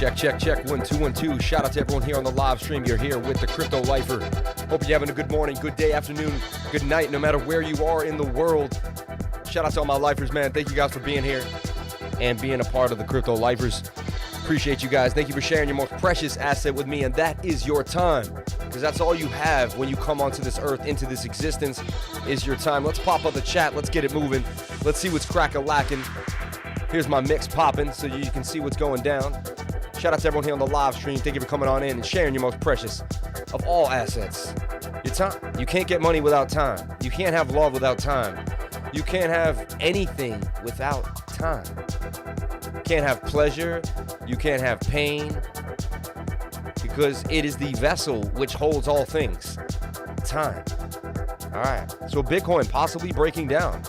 Check. 1 2 1 2. Shout out to everyone here on the live stream. You're here with the Crypto Lifer. Hope you're having a good morning, good day, afternoon, good night, no matter where you are in the world. Shout out to all my lifers, man. Thank you guys for being here and being a part of the Crypto Lifers. Appreciate you guys. Thank you for sharing your most precious asset with me, and that is your time. Because that's all you have when you come onto this earth, into this existence, is your time. Let's pop up the chat. Let's get it moving. Let's see what's crack-a-lacking. Here's my mix popping so you can see what's going down. Shout out to everyone here on the live stream. Thank you for coming on in and sharing your most precious of all assets, your time. You can't get money without time. You can't have love without time. You can't have anything without time. You can't have pleasure. You can't have pain, because it is the vessel which holds all things. Time. All right. So Bitcoin possibly breaking down,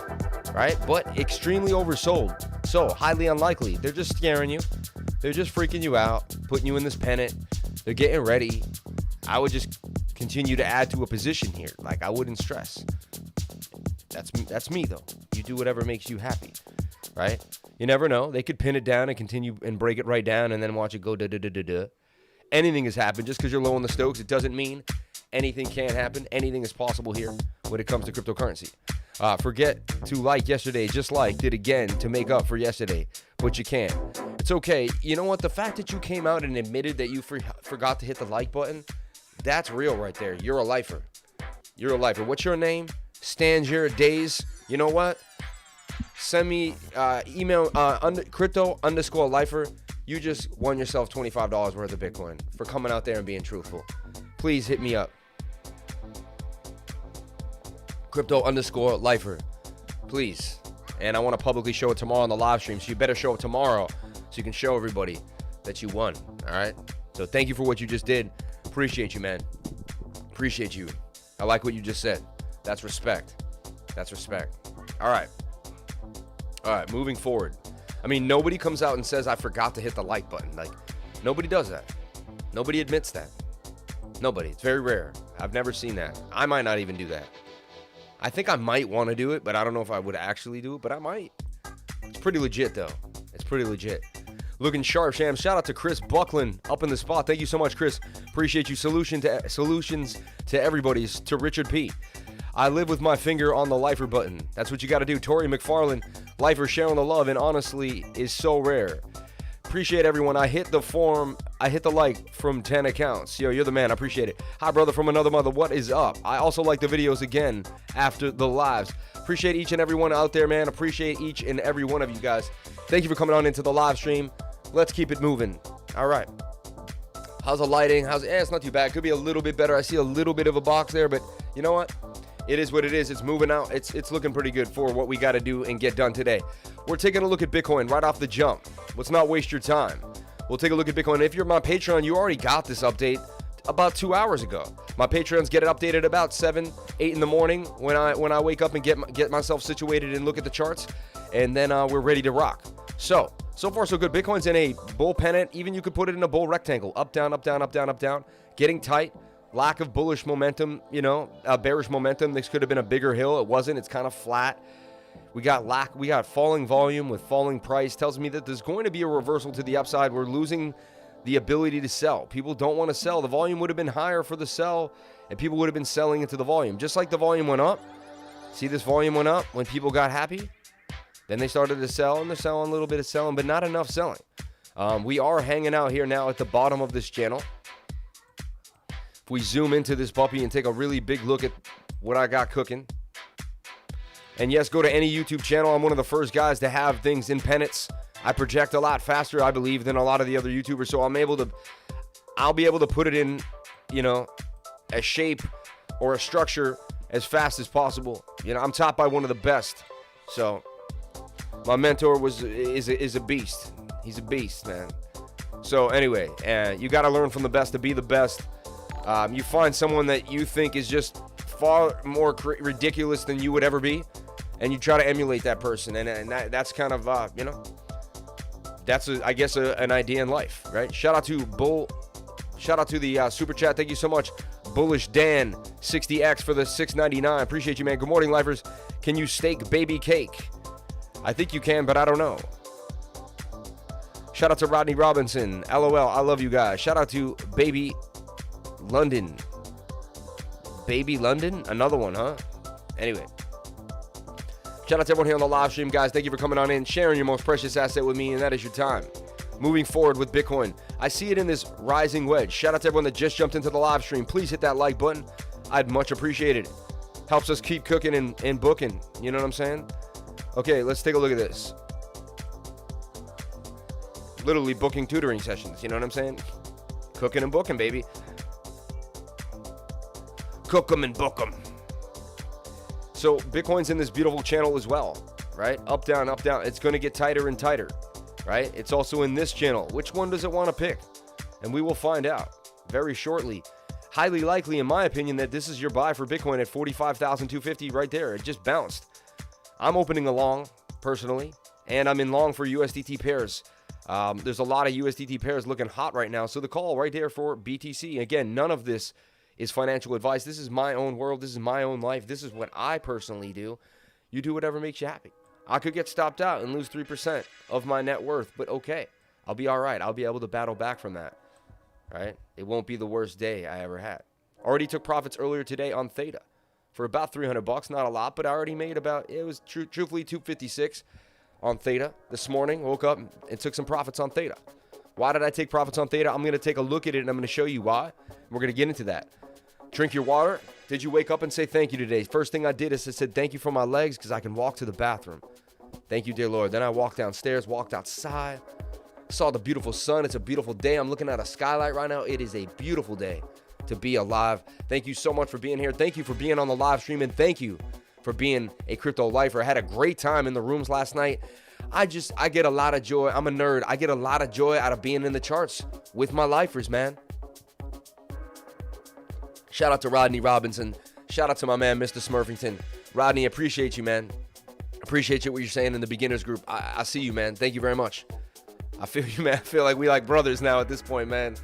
right? But extremely oversold. So highly unlikely. They're just scaring you. They're just freaking you out, putting you in this pennant. They're getting ready. I would just continue to add to a position here. Like, I wouldn't stress. That's me, though. You do whatever makes you happy, right? You never know. They could pin it down and continue and break it right down and then watch it go da-da-da-da-da. Anything has happened. Just because you're low on the Stokes, it doesn't mean anything can't happen. Anything is possible here when it comes to cryptocurrency. Forget to like yesterday, just liked it again to make up for yesterday, but you can't. It's okay. You know what? The fact that you came out and admitted that you forgot to hit the like button, that's real right there. You're a lifer. You're a lifer. What's your name? Stangier Days. You know what? Send me email crypto_lifer. You just won yourself $25 worth of Bitcoin for coming out there and being truthful. Please hit me up. Crypto_lifer. Please. And I want to publicly show it tomorrow on the live stream. So you better show it tomorrow so you can show everybody that you won. All right? So thank you for what you just did. Appreciate you, man. Appreciate you. I like what you just said. That's respect. That's respect. All right. All right, moving forward. I mean, nobody comes out and says, I forgot to hit the like button. Like, nobody does that. Nobody admits that. Nobody. It's very rare. I've never seen that. I might not even do that. I think I might want to do it, but I don't know if I would actually do it, but I might. It's pretty legit, though. It's pretty legit. Looking sharp, Sham. Shout out to Chris Buckland up in the spot. Thank you so much, Chris. Appreciate you. Solutions to everybody's. To Richard P. I live with my finger on the lifer button. That's what you got to do. Tori McFarland, lifer sharing the love, and honestly is so rare. Appreciate everyone. I hit the like from 10 accounts. Yo, you're the man. I appreciate it. Hi, brother from another mother. What is up? I also like the videos again after the lives. Appreciate each and every one out there, man. Appreciate each and every one of you guys. Thank you for coming on into the live stream. Let's keep it moving. All right. How's the lighting? It's not too bad. Could be a little bit better. I see a little bit of a box there, but you know what? It is what it is. It's moving out. It's looking pretty good for what we got to do and get done today. We're taking a look at Bitcoin right off the jump. Let's not waste your time. We'll take a look at Bitcoin. If you're my Patreon, you already got this update about 2 hours ago. My Patreons get it updated about 7, 8 in the morning when I wake up and get myself situated and look at the charts, and then we're ready to rock. So far so good. Bitcoin's in a bull pennant. Even you could put it in a bull rectangle. Up, down, up, down, up, down, up, down. Getting tight. Lack of bullish momentum, bearish momentum. This could have been a bigger hill. It wasn't. It's kind of flat. We got falling volume with falling price. Tells me that there's going to be a reversal to the upside. We're losing the ability to sell. People don't want to sell. The volume would have been higher for the sell, and people would have been selling into the volume. Just like the volume went up. See, this volume went up when people got happy. Then they started to sell, and they're selling a little bit of selling, but not enough selling. We are hanging out here now at the bottom of this channel. If we zoom into this puppy and take a really big look at what I got cooking. And yes, go to any YouTube channel. I'm one of the first guys to have things in pennants. I project a lot faster, I believe, than a lot of the other YouTubers. So I'll be able to put it in, a shape or a structure as fast as possible. I'm taught by one of the best. So my mentor is a beast. He's a beast, man. So anyway, you got to learn from the best to be the best. You find someone that you think is just far more ridiculous than you would ever be, and you try to emulate that person, and that's kind of that's I guess an idea in life, right? Shout out to the super chat. Thank you so much, Bullish Dan 60X for the $6.99. Appreciate you, man. Good morning, lifers. Can you stake baby cake? I think you can, but I don't know. Shout out to Rodney Robinson. LOL, I love you guys. Shout out to Baby London. Baby London? Another one, huh? Anyway. Shout out to everyone here on the live stream, guys. Thank you for coming on in, sharing your most precious asset with me, and that is your time. Moving forward with Bitcoin. I see it in this rising wedge. Shout out to everyone that just jumped into the live stream. Please hit that like button. I'd much appreciate it. Helps us keep cooking and booking. You know what I'm saying? Okay, let's take a look at this. Literally booking tutoring sessions. You know what I'm saying? Cooking and booking, baby. Cook them and book them. So Bitcoin's in this beautiful channel as well, right? Up, down, up, down. It's going to get tighter and tighter, right? It's also in this channel. Which one does it want to pick? And we will find out very shortly. Highly likely, in my opinion, that this is your buy for Bitcoin at 45,250 right there. It just bounced. I'm opening a long, personally, and I'm in long for USDT pairs. There's a lot of USDT pairs looking hot right now. So the call right there for BTC. Again, none of this is financial advice. This is my own world. This is my own life. This is what I personally do. You do whatever makes you happy. I could get stopped out and lose 3% of my net worth, but okay. I'll be all right. I'll be able to battle back from that, right? It won't be the worst day I ever had. Already took profits earlier today on Theta for about $300. Not a lot, but I already made about, it was truthfully $256 on Theta this morning. Woke up and took some profits on Theta. Why did I take profits on Theta? I'm going to take a look at it and I'm going to show you why. We're going to get into that. Drink your water. Did you wake up and say thank you today? First thing I did is I said thank you for my legs because I can walk to the bathroom. Thank you, dear Lord. Then I walked downstairs, walked outside, saw the beautiful sun. It's a beautiful day. I'm looking at a skylight right now. It is a beautiful day to be alive. Thank you so much for being here. Thank you for being on the live stream, and thank you for being a crypto lifer. I had a great time in the rooms last night. I get a lot of joy. I'm a nerd. I get a lot of joy out of being in the charts with my lifers, man. Shout out to Rodney Robinson. Shout out to my man, Mr. Smurfington. Rodney, appreciate you, man. Appreciate you what you're saying in the beginners group. I see you, man. Thank you very much. I feel you, man. I feel like we like brothers now at this point, man.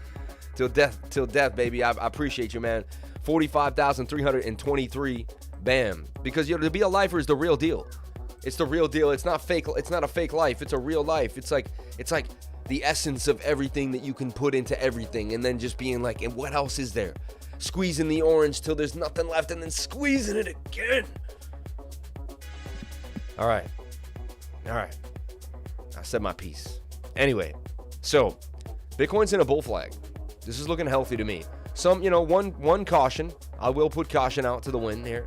Till death, baby. I appreciate you, man. 45,323. Bam. Because to be a lifer is the real deal. It's the real deal. It's not fake. It's not a fake life. It's a real life. It's like the essence of everything that you can put into everything, and then just being like, and what else is there? Squeezing the orange till there's nothing left, and then squeezing it again. All right. I said my piece. Anyway, so Bitcoin's in a bull flag. This is looking healthy to me. Some, one caution. I will put caution out to the wind here.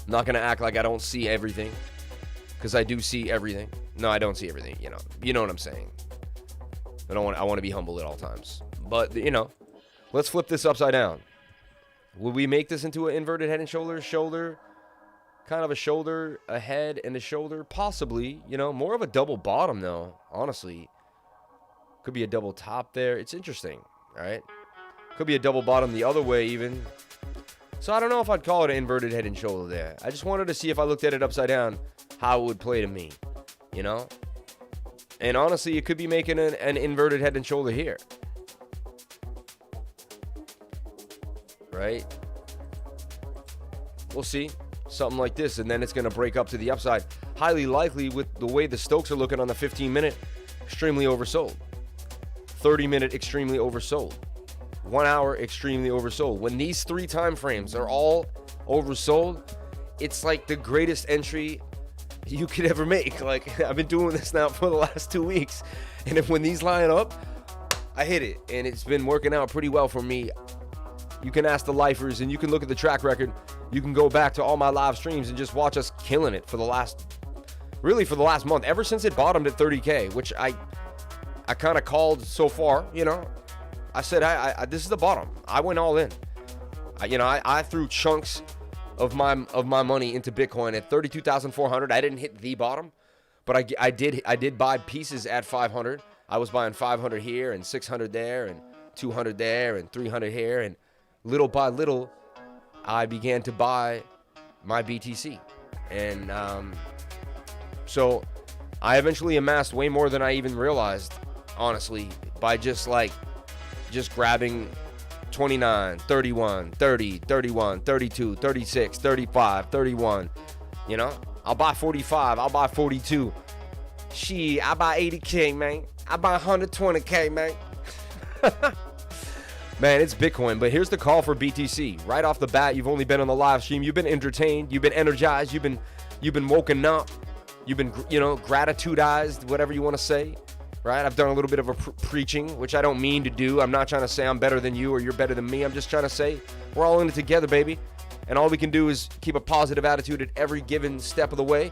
I'm not going to act like I don't see everything, because I do see everything. No, I don't see everything, You know what I'm saying. I want to be humble at all times. But, let's flip this upside down. Will we make this into an inverted head and shoulder, kind of a shoulder, a head, and a shoulder? Possibly, more of a double bottom, though, honestly. Could be a double top there. It's interesting, right? Could be a double bottom the other way, even. So I don't know if I'd call it an inverted head and shoulder there. I just wanted to see if I looked at it upside down, how it would play to me, And honestly, it could be making an inverted head and shoulder here. Right? We'll see. Something like this, and then it's going to break up to the upside. Highly likely, with the way the Stokes are looking on the 15-minute, extremely oversold. 30-minute, extremely oversold. 1 hour, extremely oversold. When these 3 time frames are all oversold, it's like the greatest entry you could ever make. Like, I've been doing this now for the last 2 weeks, and when these line up, I hit it, and it's been working out pretty well for me. You can ask the lifers, and you can look at the track record. You can go back to all my live streams and just watch us killing it for the last month, ever since it bottomed at 30K, which I kind of called so far, I said, this is the bottom. I went all in. I threw chunks of my money into Bitcoin at 32,400. I didn't hit the bottom, but I did buy pieces at 500. I was buying 500 here and 600 there and 200 there and 300 here, and little by little, I began to buy my BTC. And so I eventually amassed way more than I even realized, honestly, by just grabbing 29, 31, 30, 31, 32, 36, 35, 31. I'll buy 45, I'll buy 42. Shit, I buy 80K, man. I buy 120K, man. Man, it's Bitcoin, but here's the call for BTC. Right off the bat, you've only been on the live stream. You've been entertained. You've been energized. You've been woken up. You've been, gratitudized, whatever you want to say, right? I've done a little bit of a preaching, which I don't mean to do. I'm not trying to say I'm better than you or you're better than me. I'm just trying to say we're all in it together, baby. And all we can do is keep a positive attitude at every given step of the way.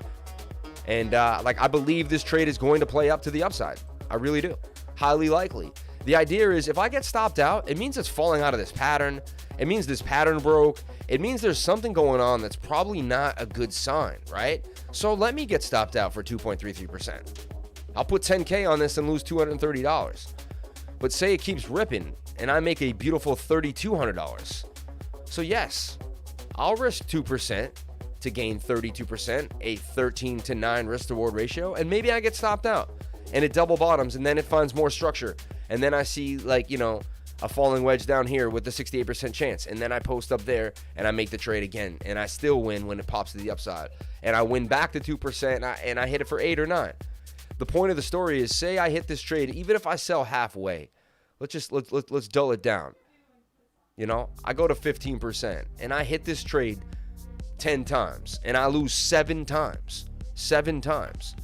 And I believe this trade is going to play up to the upside. I really do. Highly likely. The idea is if I get stopped out, it means it's falling out of this pattern. It means this pattern broke. It means there's something going on that's probably not a good sign, right? So let me get stopped out for 2.33%. I'll put 10K on this and lose $230. But say it keeps ripping and I make a beautiful $3,200. So yes, I'll risk 2% to gain 32%, a 13-to-9 risk to reward ratio, and maybe I get stopped out and it double bottoms and then it finds more structure. And then I see a falling wedge down here with the 68% chance. And then I post up there and I make the trade again. And I still win when it pops to the upside. And I win back to 2% and I hit it for 8 or 9. The point of the story is, say I hit this trade, even if I sell halfway, let's dull it down. I go to 15% and I hit this trade 10 times and I lose 7 times. 7 times.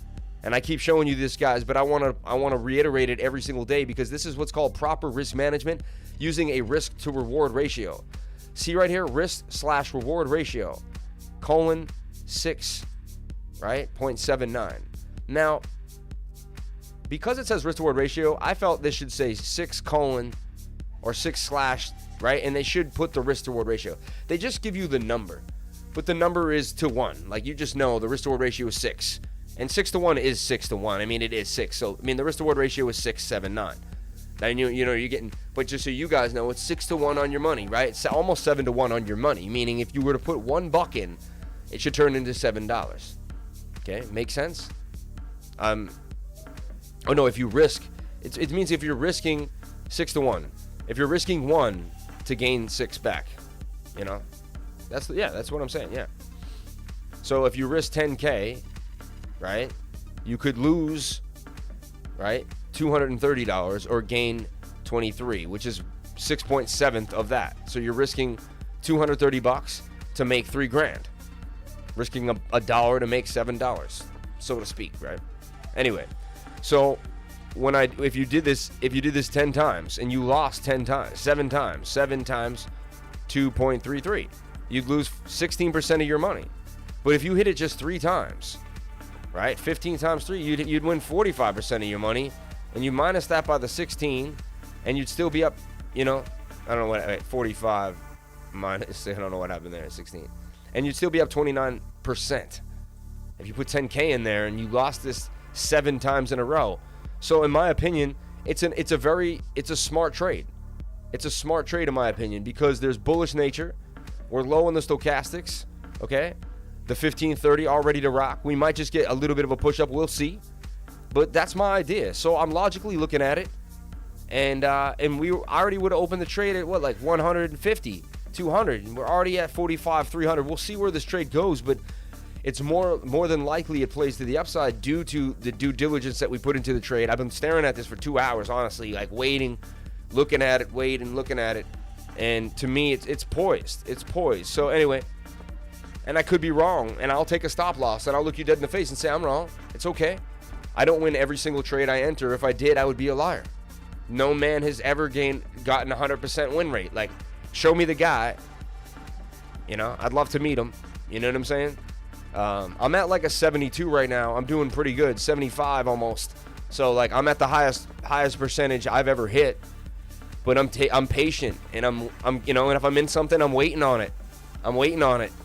And I keep showing you this, guys, but I want to reiterate it every single day because this is what's called proper risk management using a risk to reward ratio. See right here, risk/reward ratio, :6, right? 0.79. Now, because it says risk to reward ratio, I felt this should say 6 : or 6/, right? And they should put the risk to reward ratio. They just give you the number, but the number is to 1. Like, you just know the risk to reward ratio is 6. And 6 to 1 is 6 to 1. I mean, it is 6. So, the risk to reward ratio is 6, 7, 9. Now, you're getting, but just so you guys know, it's 6 to 1 on your money, right? It's almost 7 to 1 on your money, meaning if you were to put $1 in, it should turn into $7. Okay, make sense? If you risk, it means if you're risking 6 to 1, if you're risking 1 to gain 6 back, that's what I'm saying, yeah. So if you risk 10K, right, you could lose, right, $230 or gain 23, which is 6.7 of that. So you're risking $230 to make $3,000, risking a dollar to make $7, so to speak, right? Anyway, so if you did this 10 times and you lost 7 times 2.33, you'd lose 16% of your money. But if you hit it just 3 times, right, 15 times 3, you'd win 45% of your money, and you minus that by the 16, and you'd still be up, I don't know what, 45 minus, I don't know what happened there, 16, and you'd still be up 29%. If you put 10K in there and you lost this 7 times in a row. So in my opinion, it's a smart trade. It's a smart trade in my opinion, because there's bullish nature. We're low on the stochastics, okay? The 1530 all ready to rock. We might just get a little bit of a push up. We'll see. But that's my idea. So I'm logically looking at it. And we already would have opened the trade at what, like 150, 200. And we're already at 45, 300. We'll see where this trade goes. But it's more than likely it plays to the upside due to the due diligence that we put into the trade. I've been staring at this for 2 hours, honestly, like waiting, looking at it, looking at it. And to me, it's poised. It's poised. So anyway, and I could be wrong, and I'll take a stop loss, and I'll look you dead in the face and say I'm wrong. It's okay. I don't win every single trade I enter. If I did, I would be a liar. No man has ever gotten 100% win rate. Like, show me the guy. I'd love to meet him. You know what I'm saying? I'm at like a 72 right now. I'm doing pretty good, 75 almost. So like I'm at the highest percentage I've ever hit. But I'm patient, and I'm and if I'm in something, I'm waiting on it.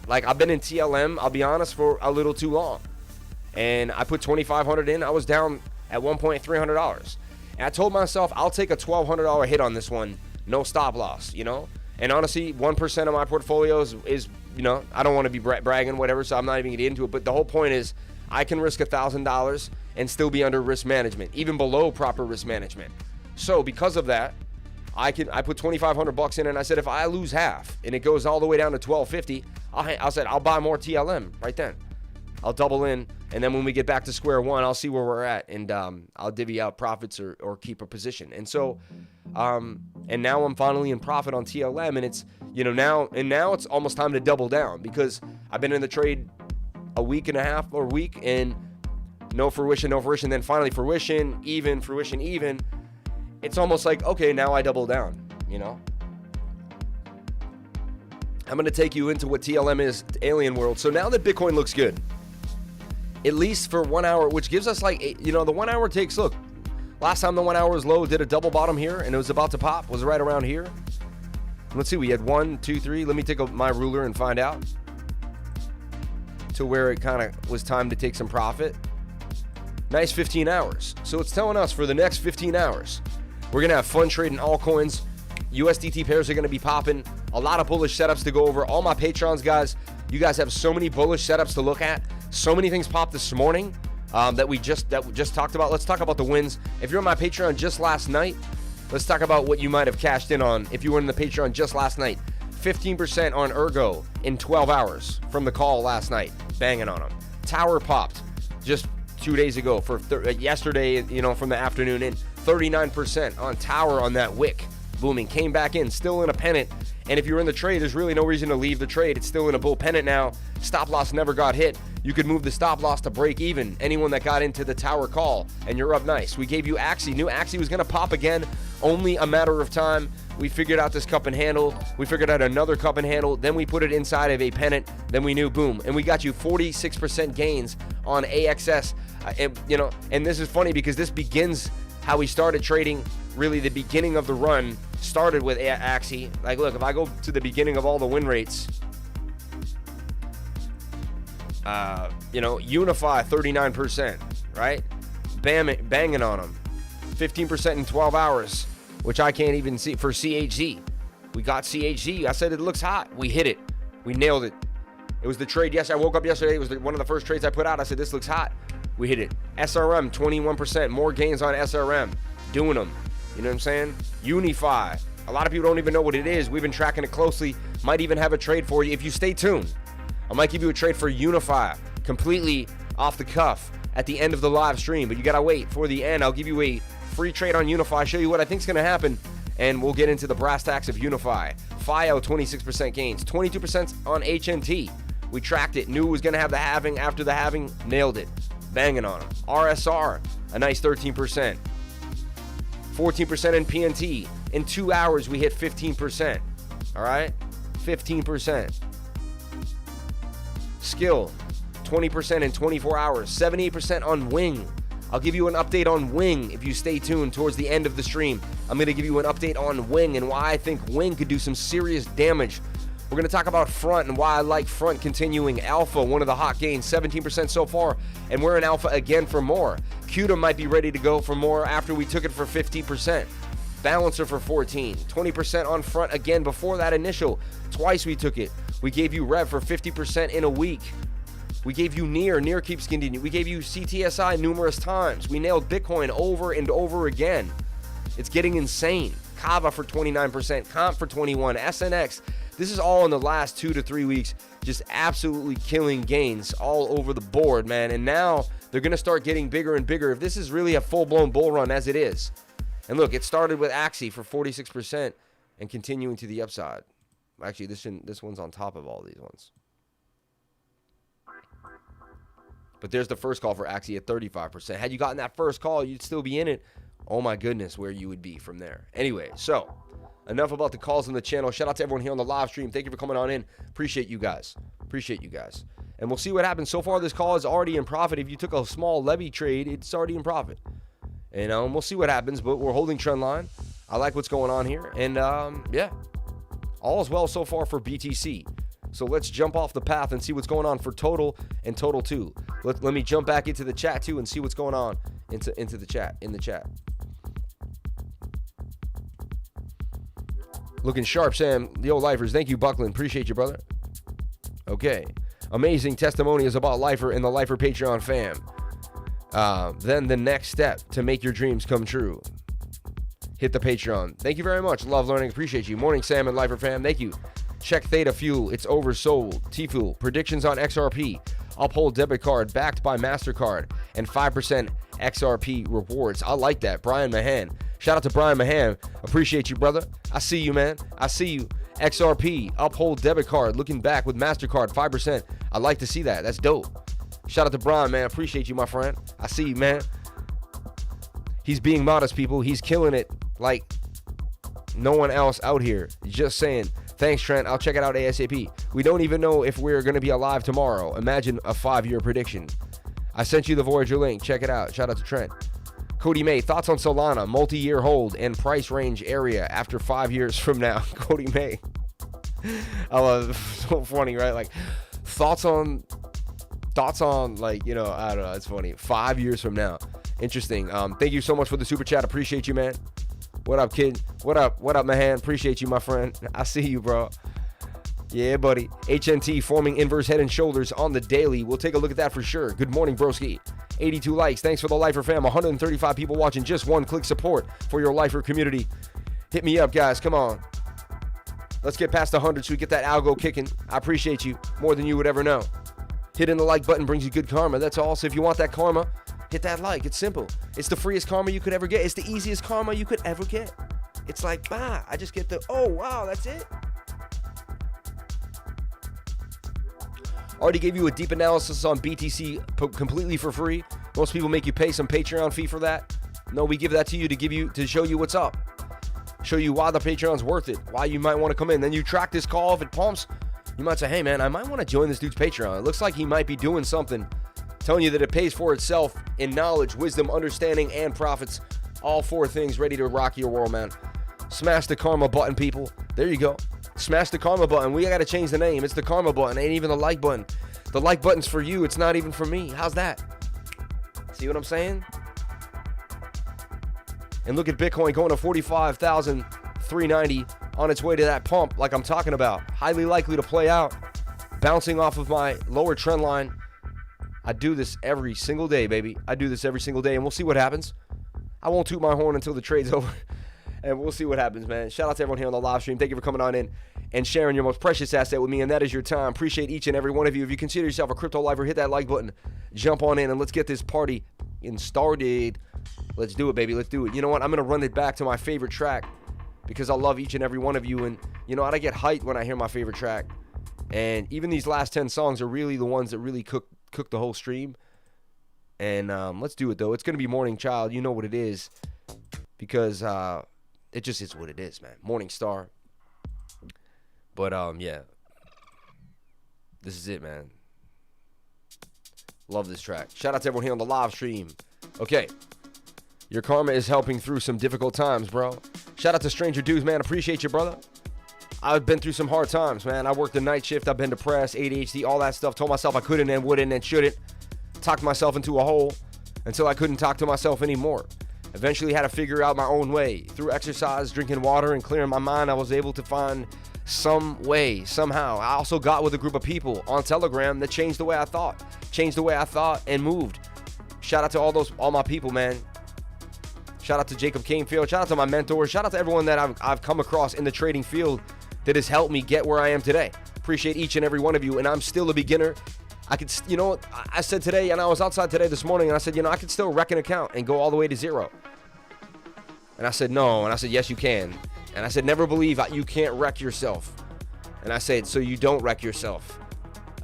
Like, I've been in TLM, I'll be honest, for a little too long. And I put $2,500 in. I was down at one point $300. And I told myself I'll take a $1,200 hit on this one, no stop loss, And honestly, 1% of my portfolio is I don't want to be bragging, whatever, so I'm not even getting into it. But the whole point is I can risk $1,000 and still be under risk management, even below proper risk management. So because of that, I put $2,500 in, and I said if I lose half and it goes all the way down to $1,250, I said I'll buy more TLM right then. I'll double in, and then when we get back to square one, I'll see where we're at, and I'll divvy out profits or keep a position. And so, and now I'm finally in profit on TLM, and it's, now it's almost time to double down, because I've been in the trade a week and a half or week, and no fruition, then finally fruition, even. It's almost like, okay, now I double down, I'm going to take you into what TLM is, Alien World. So now that Bitcoin looks good, at least for 1 hour, which gives us like, the 1 hour takes, look, last time the 1 hour was low, did a double bottom here, and it was about to pop, was right around here. Let's see, we had 1, 2, 3. Let me take my ruler and find out to where it kind of was time to take some profit. Nice 15 hours. So it's telling us for the next 15 hours, we're going to have fun trading altcoins. USDT pairs are going to be popping. A lot of bullish setups to go over. All my Patrons, guys, you guys have so many bullish setups to look at. So many things popped this morning that we just talked about. Let's talk about the wins. If you're on my Patreon just last night, let's talk about what you might have cashed in on if you were in the Patreon just last night. 15% on Ergo in 12 hours from the call last night. Banging on them. Tower popped just 2 days ago for yesterday, from the afternoon in. 39% on Tower on that wick. Booming. Came back in. Still in a pennant. And if you're in the trade, there's really no reason to leave the trade. It's still in a bull pennant now. Stop loss never got hit. You could move the stop loss to break even. Anyone that got into the Tower call, and you're up nice. We gave you Axie. Knew Axie was going to pop again. Only a matter of time. We figured out this cup and handle. We figured out another cup and handle. Then we put it inside of a pennant. Then we knew, boom. And we got you 46% gains on AXS. And this is funny because this begins how we started trading. Really, the beginning of the run started with Axie. Like, look, if I go to the beginning of all the win rates, Unify 39%, right? Banging on them. 15% in 12 hours, which I can't even see. For CHZ, we got CHZ. I said it looks hot. We hit it. We nailed it. It was the trade. Yes, I woke up yesterday. It was one of the first trades I put out. I said, this looks hot. We hit it. SRM, 21%. More gains on SRM. Doing them. You know what I'm saying? Unify. A lot of people don't even know what it is. We've been tracking it closely. Might even have a trade for you. If you stay tuned, I might give you a trade for Unify completely off the cuff at the end of the live stream. But you got to wait for the end. I'll give you a free trade on Unify, show you what I think is going to happen, and we'll get into the brass tacks of Unify. FIO, 26% gains. 22% on HNT. We tracked it. Knew it was going to have the halving. After the halving, nailed it. Banging on them. RSR, a nice 13%. 14% in PNT. In 2 hours, we hit 15%. All right? 15%. Skill, 20% in 24 hours. 78% on Wing. I'll give you an update on Wing if you stay tuned towards the end of the stream. I'm going to give you an update on Wing and why I think Wing could do some serious damage. We're going to talk about Front and why I like Front continuing. Alpha, one of the hot gains, 17% so far, and we're in Alpha again for more. CUDA might be ready to go for more after we took it for 50%. Balancer for 14, 20% on Front again before that initial. Twice we took it. We gave you Rev for 50% in a week. We gave you Near keeps continuing. We gave you CTSI numerous times. We nailed Bitcoin over and over again. It's getting insane. Kava for 29%, Comp for 21%, SNX. This is all in the last 2 to 3 weeks, just absolutely killing gains all over the board, man. And now they're going to start getting bigger and bigger if this is really a full-blown bull run as it is. And look, it started with Axie for 46% and continuing to the upside. Actually, this one's on top of all these ones. But there's the first call for Axie at 35%. Had you gotten that first call, you'd still be in it. Oh my goodness, where you would be from there. Anyway, so enough about the calls on the channel. Shout out to everyone here on the live stream. Thank you for coming on in. Appreciate you guys. And we'll see what happens. So far, this call is already in profit. If you took a small levy trade, it's already in profit. And we'll see what happens, but we're holding trend line. I like what's going on here. And yeah, all is well so far for BTC. So let's jump off the path and see what's going on for Total and Total 2. Let me jump back into the chat too and see what's going on into the chat, in the chat. Looking sharp, Sam. The old lifers. Thank you, Buckland. Appreciate you, brother. Okay. Amazing testimonials about Lifer and the Lifer Patreon fam. Then the next step to make your dreams come true. Hit the Patreon. Thank you very much. Love learning. Appreciate you. Morning, Sam and Lifer fam. Thank you. Check Theta Fuel. It's oversold. T-Fuel. Predictions on XRP. Uphold debit card backed by MasterCard and 5% XRP rewards. I like that. Brian Mahan. Shout out to Brian Mahan. Appreciate you, brother. I see you, man. I see you. XRP, Uphold debit card, looking back with MasterCard, 5%. I like to see that. That's dope. Shout out to Brian, man. Appreciate you, my friend. I see you, man. He's being modest, people. He's killing it like no one else out here. Just saying. Thanks, Trent. I'll check it out ASAP. We don't even know if we're going to be alive tomorrow. Imagine a 5-year prediction. I sent you the Voyager link. Check it out. Shout out to Trent. Cody May, thoughts on Solana, multi-year hold and price range area after 5 years from now. Cody May. I love it. So funny, right? Like, thoughts on, like, you know, I don't know. It's funny. 5 years from now. Interesting. Thank you so much for the super chat. Appreciate you, man. What up, kid? What up, Mahan? Appreciate you, my friend. I see you, bro. Yeah, buddy. HNT forming inverse head and shoulders on the daily. We'll take a look at that for sure. Good morning, broski. 82 likes. Thanks for the Lifer fam. 135 people watching. Just one click support for your Lifer community. Hit me up, guys. Come on. Let's get past 100 so we get that algo kicking. I appreciate you more than you would ever know. Hitting the like button brings you good karma. That's all. So if you want that karma, hit that like. It's simple. It's the freest karma you could ever get. It's the easiest karma you could ever get. It's like, bah, I just get the, oh, wow, that's it. Already gave you a deep analysis on BTC completely for free. Most people make you pay some Patreon fee for that. No, we give that to you to show you what's up. Show you why the Patreon's worth it, why you might want to come in. Then you track this call. If it pumps, you might say, hey, man, I might want to join this dude's Patreon. It looks like he might be doing something. Telling you that it pays for itself in knowledge, wisdom, understanding, and profits. All 4 things ready to rock your world, man. Smash the karma button, people. There you go. Smash the karma button. We got to change the name. It's the karma button. Ain't even the like button. The like button's for you. It's not even for me. How's that? See what I'm saying? And look at Bitcoin going to 45,390 on its way to that pump like I'm talking about. Highly likely to play out. Bouncing off of my lower trend line. I do this every single day, baby. I do this every single day, and we'll see what happens. I won't toot my horn until the trade's over, and we'll see what happens, man. Shout out to everyone here on the live stream. Thank you for coming on in and sharing your most precious asset with me, and that is your time. Appreciate each and every one of you. If you consider yourself a crypto lifer, hit that like button. Jump on in, and let's get this party started. Let's do it, baby. Let's do it. You know what? I'm going to run it back to my favorite track because I love each and every one of you, and you know what? I get hyped when I hear my favorite track, and even these last 10 songs are really the ones that really cook the whole stream. And let's do it, though. It's going to be Morning Child. You know what it is, because it just is what it is, man. Morning Star. But yeah, this is it, man. Love this track. Shout out to everyone here on the live stream. Okay, your karma is helping through some difficult times, bro. Shout out to Stranger Dudes, man. Appreciate you, brother. I've been through some hard times, man. I worked the night shift. I've been depressed, ADHD, all that stuff. Told myself I couldn't and wouldn't and shouldn't. Talked myself into a hole until I couldn't talk to myself anymore. Eventually had to figure out my own way. Through exercise, drinking water, and clearing my mind, I was able to find some way, somehow. I also got with a group of people on Telegram that changed the way I thought. Changed the way I thought and moved. Shout out to all my people, man. Shout out to Jacob Canefield. Shout out to my mentors. Shout out to everyone that I've come across in the trading field that has helped me get where I am today. Appreciate each and every one of you, and I'm still a beginner. I could, you know, I said today, and I was outside today this morning, and I said, you know, I could still wreck an account and go all the way to zero. And I said, no. And I said, yes, you can. And I said, never believe you can't wreck yourself. And I said, so you don't wreck yourself.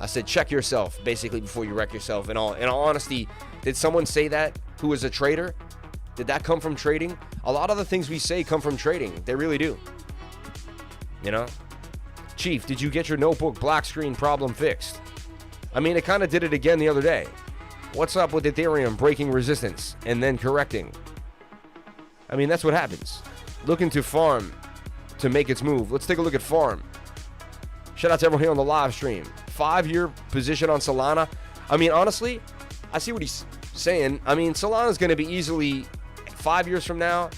I said, check yourself, basically, before you wreck yourself. In all honesty, did someone say that who is a trader? Did that come from trading? A lot of the things we say come from trading. They really do. You know? Chief, did you get your notebook black screen problem fixed? I mean, it kind of did it again the other day. What's up with Ethereum breaking resistance and then correcting? I mean, that's what happens. Looking to farm to make its move. Let's take a look at farm. Shout out to everyone here on the live stream. 5-year position on Solana. I mean, honestly, I see what he's saying. I mean, Solana's going to be easily 5 years from now.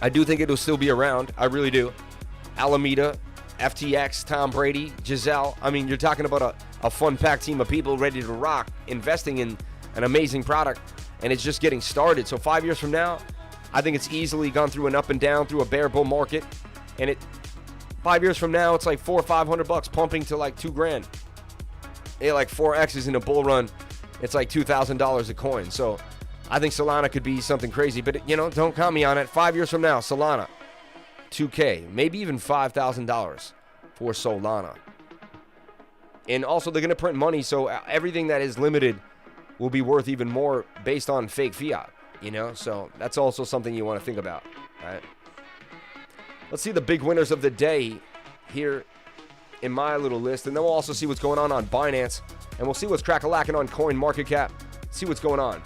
I do think it'll still be around. I really do. Alameda, FTX, Tom Brady, Giselle. I mean, you're talking about a fun-packed team of people ready to rock, investing in an amazing product, and it's just getting started. So 5 years from now, I think it's easily gone through an up and down, through a bear bull market, and 5 years from now, it's like $400 or $500, pumping to like $2,000. like 4X's in a bull run. It's like $2,000 a coin. So I think Solana could be something crazy. But, you know, don't count me on it. 5 years from now, Solana, $2K, maybe even $5,000 for Solana. And also, they're going to print money, so everything that is limited will be worth even more based on fake fiat, you know? So that's also something you want to think about, right? Let's see the big winners of the day here in my little list, and then we'll also see what's going on Binance, and we'll see what's crack-a-lacking on CoinMarketCap, see what's going on.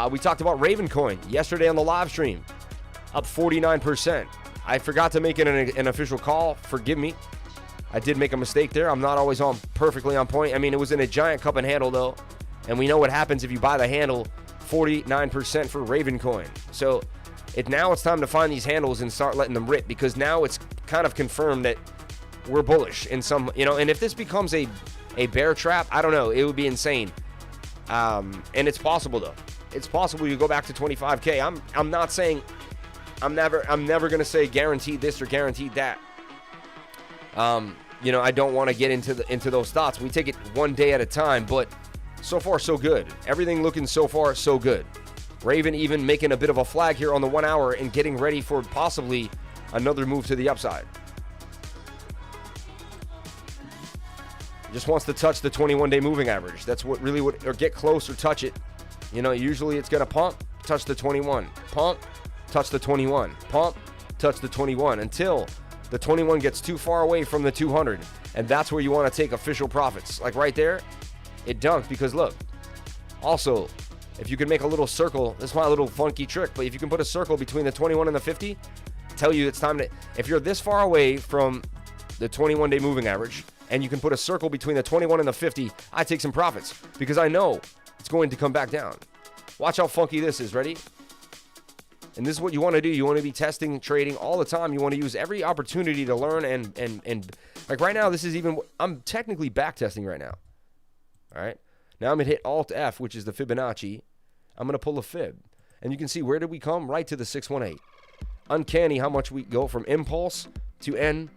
We talked about Ravencoin yesterday on the live stream, up 49%. I forgot to make it an official call. Forgive me. I did make a mistake there. I'm not always perfectly on point. I mean, it was in a giant cup and handle, though. And we know what happens if you buy the handle, 49% for Ravencoin. So now it's time to find these handles and start letting them rip, because now it's kind of confirmed that we're bullish in some, you know, and if this becomes a bear trap, I don't know. It would be insane. And it's possible, though. It's possible you go back to 25K. I'm not saying, I'm never going to say guaranteed this or guaranteed that. You know, I don't want to get into those thoughts. We take it one day at a time, but so far so good. Everything looking so far so good. Raven even making a bit of a flag here on the 1 hour and getting ready for possibly another move to the upside. Just wants to touch the 21-day moving average. That's what really would, or get close or touch it. You know, usually it's going to pump, touch the 21, pump, touch the 21, pump, touch the 21, until the 21 gets too far away from the 200, and that's where you want to take official profits. Like right there, it dunked, because look, also, if you can make a little circle, this is my little funky trick, but if you can put a circle between the 21 and the 50, tell you it's time to, if you're this far away from the 21-day moving average, and you can put a circle between the 21 and the 50, I take some profits, because I know it's going to come back down. Watch how funky this is. Ready? And this is what you want to do. You want to be testing and trading all the time. You want to use every opportunity to learn and like right now, this is even, I'm technically back testing right now. All right. Now I'm going to hit Alt F, which is the Fibonacci. I'm going to pull a fib. And you can see, where did we come? Right to the 618. Uncanny how much we go from impulse to end,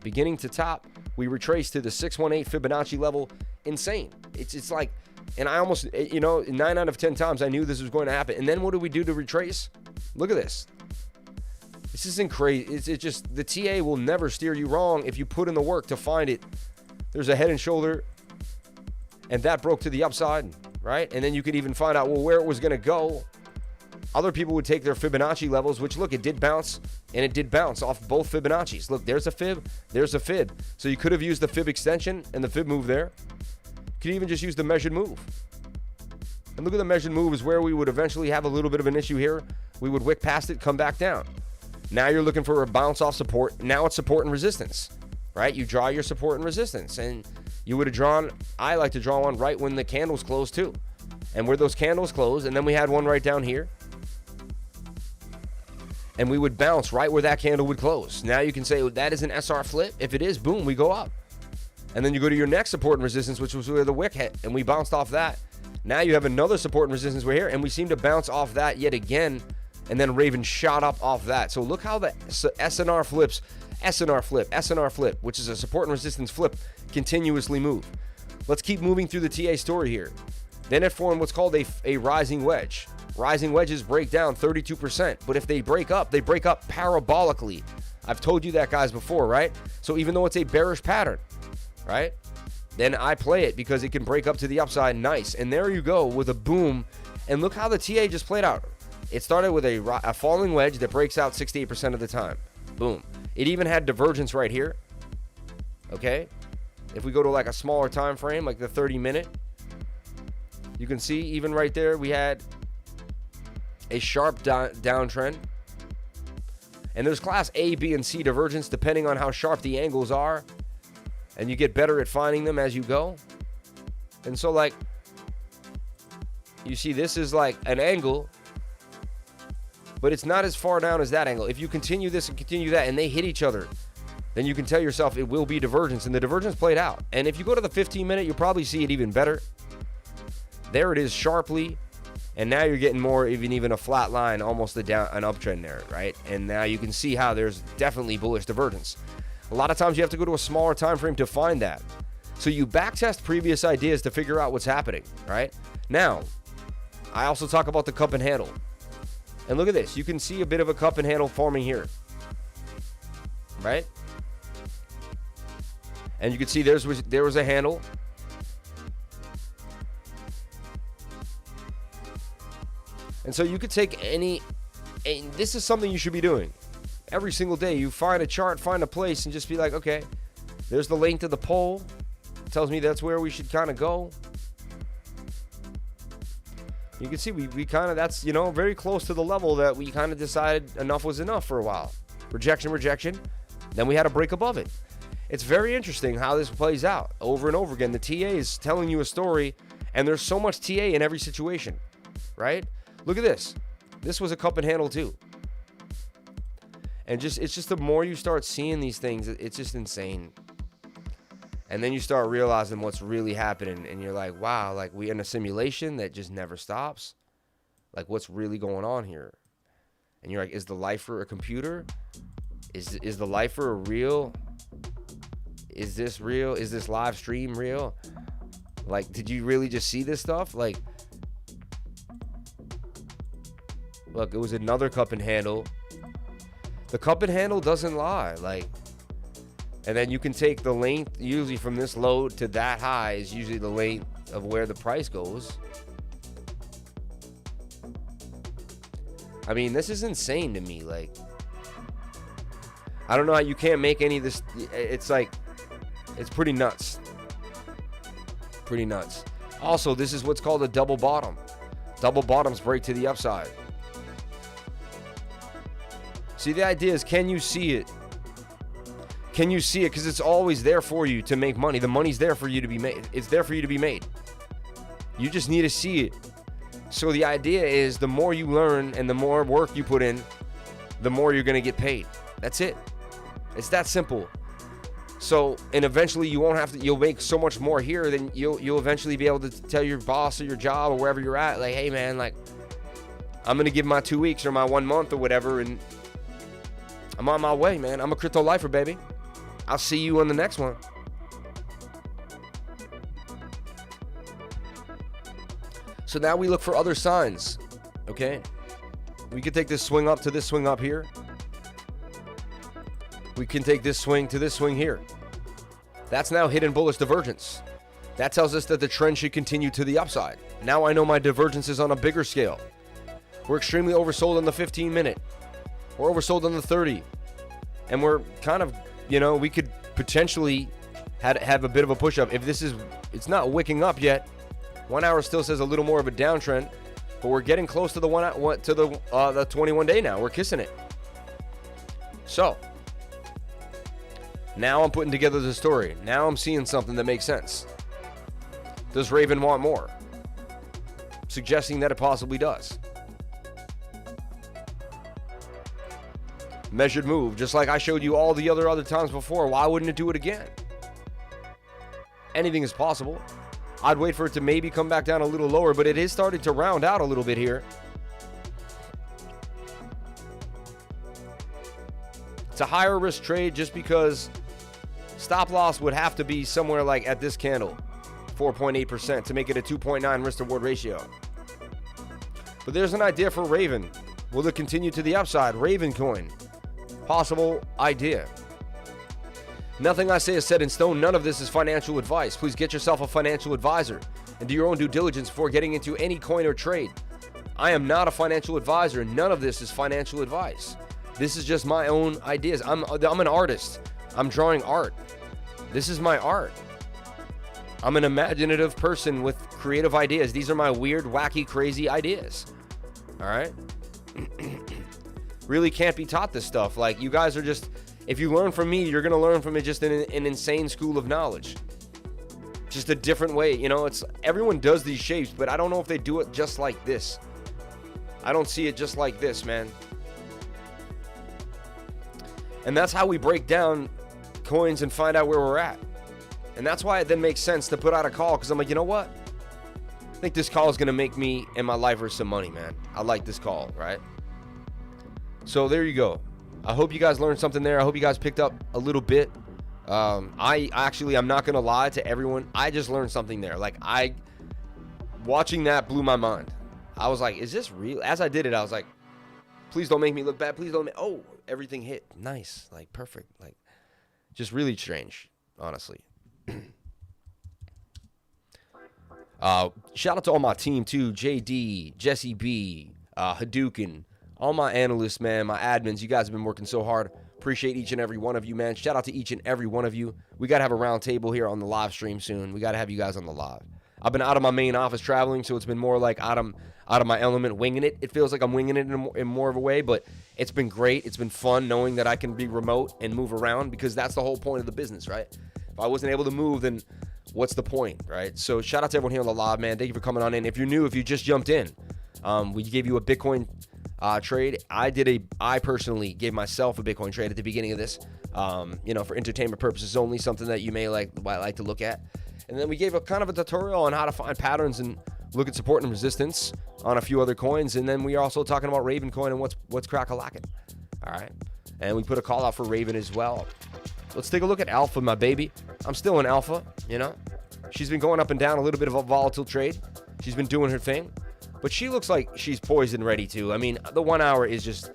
beginning to top. We retrace to the 618 Fibonacci level. Insane. It's like, and I almost, you know, 9 out of 10 times I knew this was going to happen. And then what do we do to retrace? Look at this. This isn't crazy. It's just, the TA will never steer you wrong if you put in the work to find it. There's a head and shoulder, and that broke to the upside, right? And then you could even find out, well, where it was going to go. Other people would take their Fibonacci levels, which, look, it did bounce, and it did bounce off both Fibonaccis. Look, there's a fib, there's a fib. So you could have used the fib extension and the fib move there. You could even just use the measured move. And look at the measured move is where we would eventually have a little bit of an issue here. We would wick past it, come back down. Now you're looking for a bounce off support. Now it's support and resistance, right? You draw your support and resistance, and you would have drawn, I like to draw one right when the candles close too. And where those candles close, and then we had one right down here. And we would bounce right where that candle would close. Now you can say, well, that is an SR flip. If it is, boom, we go up. And then you go to your next support and resistance, which was where the wick hit, and we bounced off that. Now you have another support and resistance right here, and we seem to bounce off that yet again, and then Raven shot up off that. So look how the SNR flips, SNR flip, SNR flip, which is a support and resistance flip, continuously move. Let's keep moving through the TA story here. Then it formed what's called a rising wedge. Rising wedges break down 32%, but if they break up parabolically. I've told you that, guys, before, right? So even though it's a bearish pattern, right? Then I play it because it can break up to the upside. Nice. And there you go with a boom. And look how the TA just played out. It started with a falling wedge that breaks out 68% of the time. Boom. It even had divergence right here. Okay. If we go to like a smaller time frame, like the 30-minute, you can see even right there, we had a sharp downtrend. And there's class A, B, and C divergence depending on how sharp the angles are. And you get better at finding them as you go. And so, like, you see this is like an angle, but it's not as far down as that angle. If you continue this and continue that and they hit each other, then you can tell yourself it will be divergence. And the divergence played out. And if you go to the 15-minute, you'll probably see it even better. There it is sharply. And now you're getting more, even a flat line, almost an uptrend there, right? And now you can see how there's definitely bullish divergence. A lot of times you have to go to a smaller time frame to find that. So you backtest previous ideas to figure out what's happening, right? Now, I also talk about the cup and handle. And look at this. You can see a bit of a cup and handle forming here, right? And you can see there was a handle. And so you could take and this is something you should be doing. Every single day, you find a chart, find a place, and just be like, okay, there's the length of the pole. It tells me that's where we should kind of go. You can see we kind of, that's, very close to the level that we kind of decided enough was enough for a while. Rejection. Then we had a break above it. It's very interesting how this plays out over and over again. The TA is telling you a story, and there's so much TA in every situation, right? Look at this. This was a cup and handle too. And it's just the more you start seeing these things, it's just insane. And then you start realizing what's really happening, and you're like, wow, like we in a simulation that just never stops. Like, what's really going on here? And you're like, is the lifer a computer? Is the lifer real? Is this real? Is this live stream real? Like, did you really just see this stuff? Like, look, it was another cup and handle. The cup and handle doesn't lie. Like, and then you can take the length, usually from this low to that high is usually the length of where the price goes. I mean, this is insane to me. Like, I don't know how you can't make any of this. It's like, it's pretty nuts. Pretty nuts. Also, this is what's called a double bottom. Double bottoms break to the upside. See, the idea is, can you see it? Can you see it? Because it's always there for you to make money. The money's there for you to be made. It's there for you to be made. You just need to see it. So the idea is, the more you learn and the more work you put in, the more you're going to get paid. That's it. It's that simple. So, and eventually you won't have to, you'll make so much more here, then you'll eventually be able to tell your boss or your job or wherever you're at, like, hey man, like, I'm going to give my 2 weeks or my 1 month or whatever, and I'm on my way, man. I'm a crypto lifer, baby. I'll see you on the next one. So now we look for other signs, okay? We could take this swing up to this swing up here. We can take this swing to this swing here. That's now hidden bullish divergence. That tells us that the trend should continue to the upside. Now I know my divergence is on a bigger scale. We're extremely oversold on the 15 minute. We're oversold on the 30. And we're kind of, we could potentially have a bit of a push up. If it's not wicking up yet. 1 hour still says a little more of a downtrend, but we're getting close to the 21 day now. We're kissing it. So now I'm putting together the story. Now I'm seeing something that makes sense. Does Raven want more? Suggesting that it possibly does. Measured move, just like I showed you all the other times before. Why wouldn't it do it again? Anything is possible. I'd wait for it to maybe come back down a little lower, but it is starting to round out a little bit here. It's a higher risk trade just because stop loss would have to be somewhere like at this candle, 4.8%, to make it a 2.9 risk to reward ratio. But there's an idea for Raven. Will it continue to the upside? Raven coin. Possible idea. Nothing I say is set in stone. None of this is financial advice. Please get yourself a financial advisor and do your own due diligence before getting into any coin or trade. I am not a financial advisor. None of this is financial advice. This is just my own ideas. I'm an artist. I'm drawing art. This is my art. I'm an imaginative person with creative ideas. These are my weird, wacky, crazy ideas. All right? Really can't be taught this stuff. Like, you guys are just... If you learn from me, you're going to learn from it just in an insane school of knowledge. Just a different way. It's everyone does these shapes, but I don't know if they do it just like this. I don't see it just like this, man. And that's how we break down coins and find out where we're at. And that's why it then makes sense to put out a call, because I'm like, you know what? I think this call is going to make me and my lifer some money, man. I like this call, right? So there you go. I hope you guys learned something there. I hope you guys picked up a little bit I'm not gonna lie to everyone. I just learned something there. Like, watching that blew my mind. I was like, is this real? As I did it, I was like, please don't make me look bad. Please don't oh, everything hit. Nice. Like, perfect. Like, just really strange, honestly. Shout out to all my team too. JD, Jesse B, Hadouken, all my analysts, man, my admins. You guys have been working so hard. Appreciate each and every one of you, man. Shout out to each and every one of you. We got to have a round table here on the live stream soon. We got to have you guys on the live. I've been out of my main office traveling, so it's been more like out of my element, winging it. It feels like I'm winging it in more of a way, but it's been great. It's been fun knowing that I can be remote and move around, because that's the whole point of the business, right? If I wasn't able to move, then what's the point, right? So shout out to everyone here on the live, man. Thank you for coming on in. If you're new, if you just jumped in, we gave you a Bitcoin trade. I personally gave myself a Bitcoin trade at the beginning of this, for entertainment purposes only, something that you may like to look at. And then we gave a kind of a tutorial on how to find patterns and look at support and resistance on a few other coins. And then we are also talking about Raven coin and what's crack-a-lackin'. All right. And we put a call out for Raven as well. Let's take a look at Alpha, my baby. I'm still in Alpha, She's been going up and down, a little bit of a volatile trade. She's been doing her thing. But she looks like she's poised and ready to. I mean, the 1 hour is just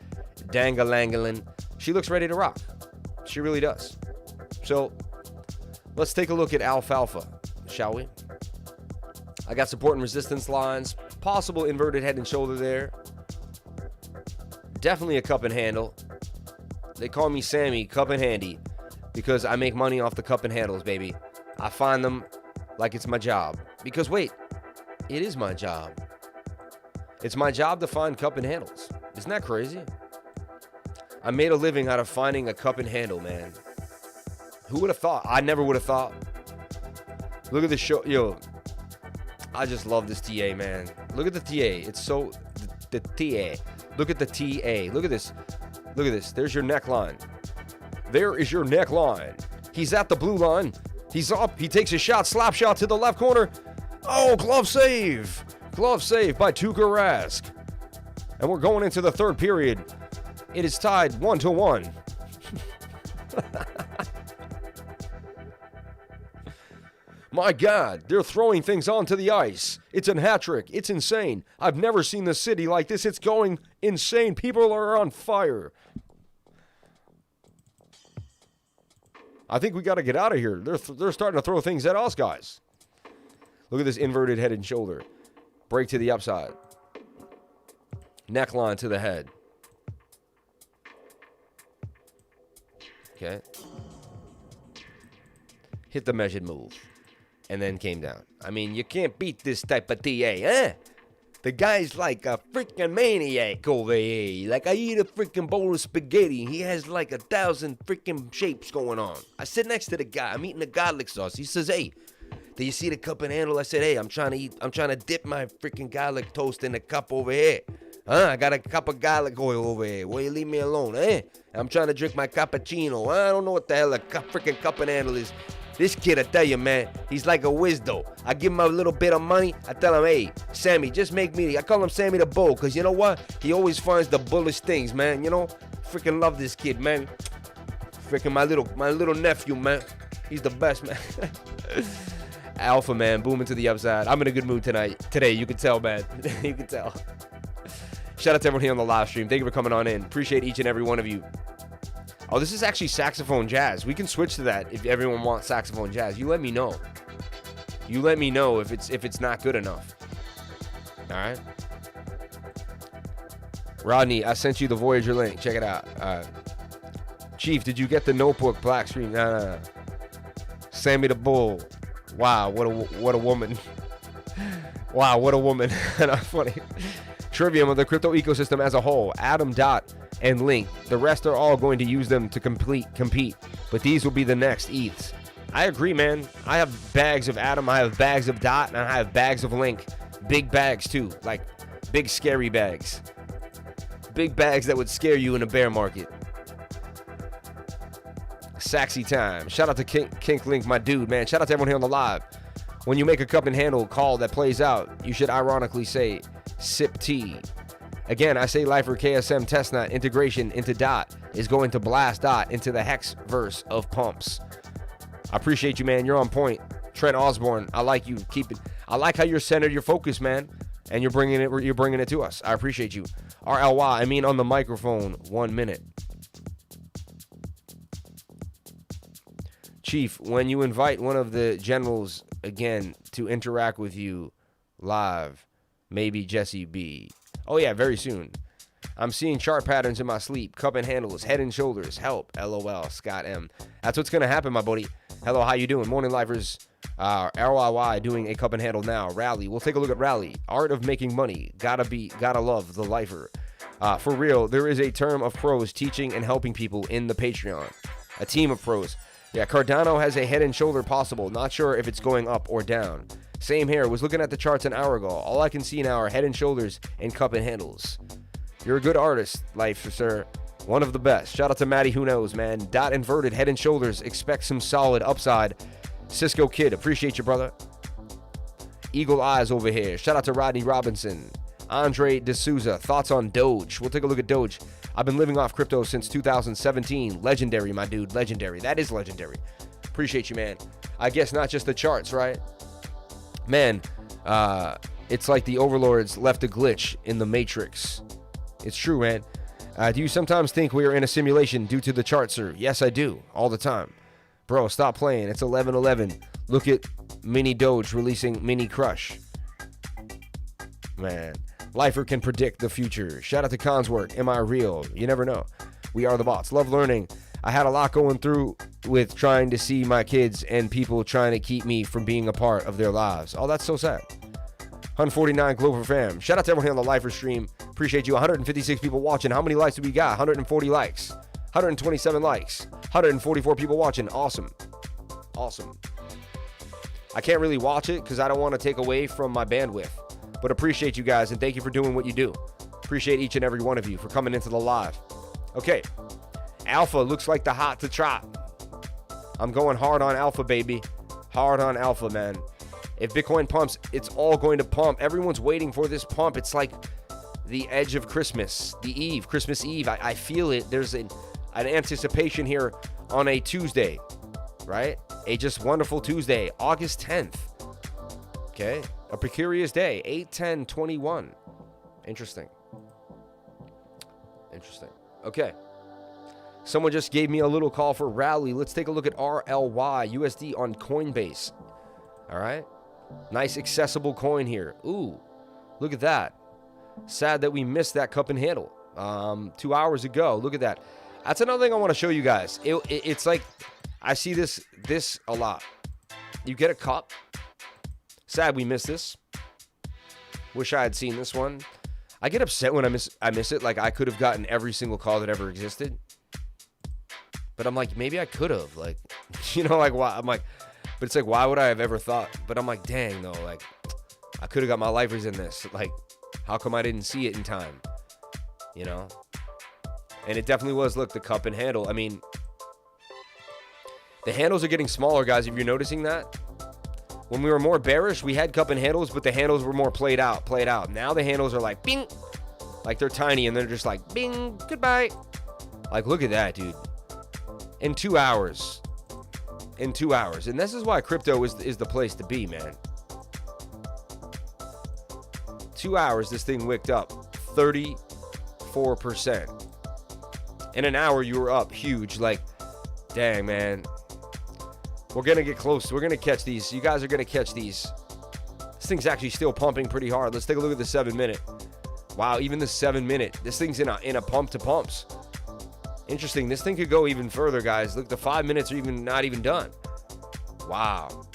dang-a-lang-a-lin. She looks ready to rock. She really does. So let's take a look at Alfalfa, shall we? I got support and resistance lines. Possible inverted head and shoulder there. Definitely a cup and handle. They call me Sammy, cup and handy, because I make money off the cup and handles, baby. I find them like it's my job. Because wait, it is my job. It's my job to find cup and handles. Isn't that crazy? I made a living out of finding a cup and handle, man. Who would have thought? I never would have thought. Look at this show. Yo, I just love this TA, man. Look at the TA. It's so... The TA. Look at the TA. Look at this. Look at this. There's your neckline. There is your neckline. He's at the blue line. He's up. He takes a shot. Slap shot to the left corner. Oh, glove save. Glove save by Tuukka Rask. And we're going into the third period. It is tied 1-1. My God, they're throwing things onto the ice. It's a hat trick. It's insane. I've never seen the city like this. It's going insane. People are on fire. I think we got to get out of here. They're starting to throw things at us, guys. Look at this inverted head and shoulder. Break to the upside. Neckline to the head. Okay. Hit the measured move. And then came down. I mean, you can't beat this type of TA, eh? The guy's like a freaking maniac over here. Like, I eat a freaking bowl of spaghetti. He has like 1,000 freaking shapes going on. I sit next to the guy. I'm eating the garlic sauce. He says, hey, do you see the cup and handle? I said, hey, I'm trying to dip my freaking garlic toast in the cup over here. I got a cup of garlic oil over here. Will you leave me alone, eh? I'm trying to drink my cappuccino. I don't know what the hell a freaking cup and handle is. This kid, I tell you, man, he's like a wizdo. I give him a little bit of money. I tell him, hey, Sammy, just make me. I call him Sammy the Bull, because you know what? He always finds the bullish things, man. Freaking love this kid, man. Freaking my little nephew, man. He's the best, man. Alpha, man, booming to the upside. I'm in a good mood today. You can tell, man. You can tell. Shout out to everyone here on the live stream. Thank you for coming on in. Appreciate each and every one of you. Oh, this is actually saxophone jazz. We can switch to that if everyone wants saxophone jazz. You let me know. You let me know if it's not good enough. All right. Rodney, I sent you the Voyager link. Check it out. All right. Chief, did you get the notebook black screen? No. Sammy the Bull. Wow, what a woman. Wow, what a woman. Not funny. Trivium of the crypto ecosystem as a whole. Atom, Dot, and Link. The rest are all going to use them to compete. But these will be the next ETHs. I agree, man. I have bags of Atom, I have bags of Dot, and I have bags of Link. Big bags, too. Like, big scary bags. Big bags that would scare you in a bear market. Saxy time. Shout out to Kink Link, my dude, man. Shout out to everyone here on the live. When you make a cup and handle call that plays out, you should ironically say, sip tea. Again, I say Lifer KSM testnet integration into Dot is going to blast Dot into the hex verse of pumps. I appreciate you, man. You're on point. Trent Osborne, I like you. I like how you're centered, you're focused, man. And you're bringing it to us. I appreciate you. RLY, I mean on the microphone, 1 minute. Chief, when you invite one of the generals again to interact with you live, maybe Jesse B. Oh yeah, very soon. I'm seeing chart patterns in my sleep. Cup and handles, head and shoulders. Help. LOL. Scott M. That's what's gonna happen, my buddy. Hello, how you doing? Morning lifers. RYY doing a cup and handle now. Rally. We'll take a look at Rally. Art of making money. Gotta love the lifer. For real, there is a term of pros teaching and helping people in the Patreon. A team of pros. Yeah, Cardano has a head and shoulder possible. Not sure if it's going up or down. Same here. Was looking at the charts an hour ago. All I can see now are head and shoulders and cup and handles. You're a good artist, life, sir. One of the best. Shout out to Maddie, who knows, man. Dot inverted, head and shoulders. Expect some solid upside. Cisco Kid, appreciate you, brother. Eagle Eyes over here. Shout out to Rodney Robinson. Andre D'Souza, thoughts on Doge? We'll take a look at Doge. I've been living off crypto since 2017. Legendary, my dude. Legendary. That is legendary. Appreciate you, man. I guess not just the charts, right? Man, it's like the overlords left a glitch in the matrix. It's true, man. Do you sometimes think we are in a simulation due to the chart, sir? Yes, I do. All the time. Bro, stop playing. It's 11:11. Look at Mini Doge releasing Mini Crush. Man. Lifer can predict the future. Shout out to Khan's work. Am I real? You never know. We are the bots. Love learning. I had a lot going through with trying to see my kids and people trying to keep me from being a part of their lives. Oh, that's so sad. 149 Glover fam. Shout out to everyone here on the Lifer stream. Appreciate you. 156 people watching. How many likes do we got? 140 likes. 127 likes. 144 people watching. Awesome. Awesome. I can't really watch it because I don't want to take away from my bandwidth. But appreciate you guys, and thank you for doing what you do. Appreciate each and every one of you for coming into the live. Okay. Alpha looks like the hot to trot. I'm going hard on Alpha, baby. Hard on Alpha, man. If Bitcoin pumps, it's all going to pump. Everyone's waiting for this pump. It's like the edge of Christmas, the eve, Christmas Eve. I feel it. There's an anticipation here on a Tuesday, right? A just wonderful Tuesday, August 10th. Okay. A precarious day, 8/10/21. Interesting. Okay. Someone just gave me a little call for rally. Let's take a look at RLY USD on Coinbase. All right. Nice accessible coin here. Ooh, look at that. Sad that we missed that cup and handle 2 hours ago. Look at that. That's another thing I want to show you guys. It's like I see this a lot. You get a cup. Sad we missed this. Wish I had seen this one. I get upset when I miss it. Like I could have gotten every single call that ever existed. But I'm like, maybe I could have. Like, you know, like why? I'm like, but it's like, why would I have ever thought? But I'm like, dang, though, like I could have got my lifers in this. Like, how come I didn't see it in time? You know? And it definitely was, look, the cup and handle. I mean, the handles are getting smaller, guys, if you're noticing that. When we were more bearish, we had cup and handles, but the handles were more played out. Now the handles are like, bing. Like they're tiny and they're just like, bing, goodbye. Like, look at that, dude. In 2 hours. And this is why crypto is the place to be, man. 2 hours, this thing wicked up 34%. In an hour, you were up huge. Like, dang, man. We're going to get close. We're going to catch these. You guys are going to catch these. This thing's actually still pumping pretty hard. Let's take a look at the 7 minute. Wow, even the 7 minute. This thing's in a pump to pumps. Interesting. This thing could go even further, guys. Look, the 5 minutes are even not even done. Wow.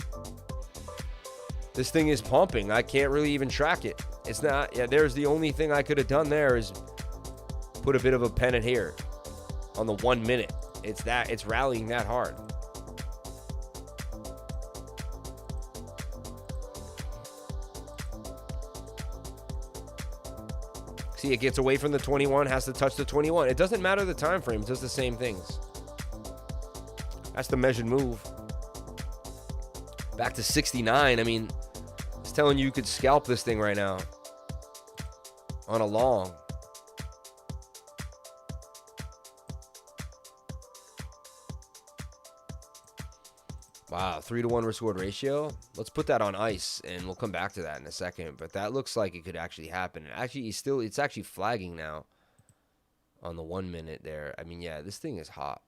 This thing is pumping. I can't really even track it. It's not. Yeah, there's the only thing I could have done there is put a bit of a pennant here on the 1 minute. It's rallying that hard. See, it gets away from the 21, has to touch the 21. It doesn't matter the time frame. It does the same things. That's the measured move. Back to 69. I mean, it's telling you could scalp this thing right now on a long. Wow, 3-to-1 risk-reward ratio. Let's put that on ice, and we'll come back to that in a second. But that looks like it could actually happen. Actually, it's actually flagging now on the 1 minute there. I mean, yeah, this thing is hot.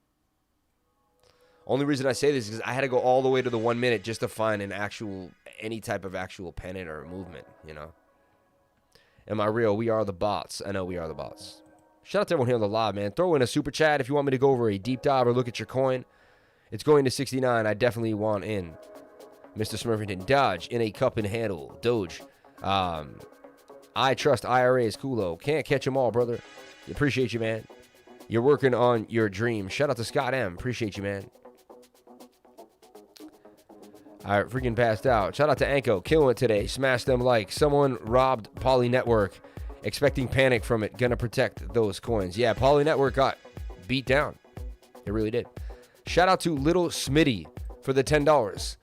Only reason I say this is because I had to go all the way to the 1 minute just to find any type of actual pennant or movement, you know. Am I real? We are the bots. I know we are the bots. Shout out to everyone here on the live, man. Throw in a super chat if you want me to go over a deep dive or look at your coin. It's going to 69. I definitely want in. Mr. Smurfington. Dodge in a cup and handle. Doge. I trust IRAs. Coolo. Can't catch them all, brother. Appreciate you, man. You're working on your dream. Shout out to Scott M. Appreciate you, man. All right, freaking passed out. Shout out to Anko. Killing it today. Smash them like. Someone robbed Poly Network. Expecting panic from it. Gonna protect those coins. Yeah, Poly Network got beat down. It really did. Shout out to Little Smitty for the $10.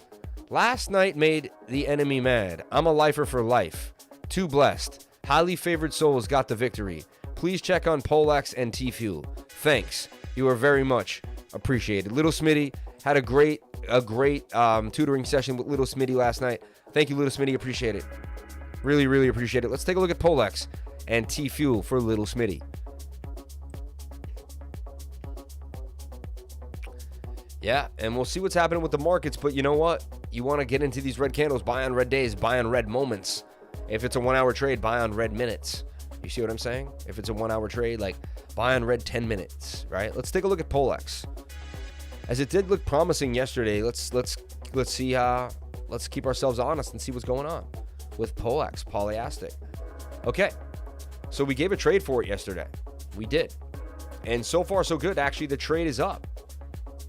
Last night made the enemy mad. I'm a lifer for life. Too blessed. Highly favored souls got the victory. Please check on Polex and T-Fuel. Thanks. You are very much appreciated. Little Smitty had a great tutoring session with Little Smitty last night. Thank you, Little Smitty. Appreciate it. Really, really appreciate it. Let's take a look at Polex and T-Fuel for Little Smitty. Yeah, and we'll see what's happening with the markets, but you know what? You want to get into these red candles, buy on red days, buy on red moments. If it's a 1 hour trade, buy on red minutes. You see what I'm saying? If it's a 1 hour trade, like buy on red 10 minutes, right? Let's take a look at Polex. As it did look promising yesterday, let's see how, let's keep ourselves honest and see what's going on with Polex, Polyastic. Okay, so we gave a trade for it yesterday. We did. And so far so good. Actually, the trade is up.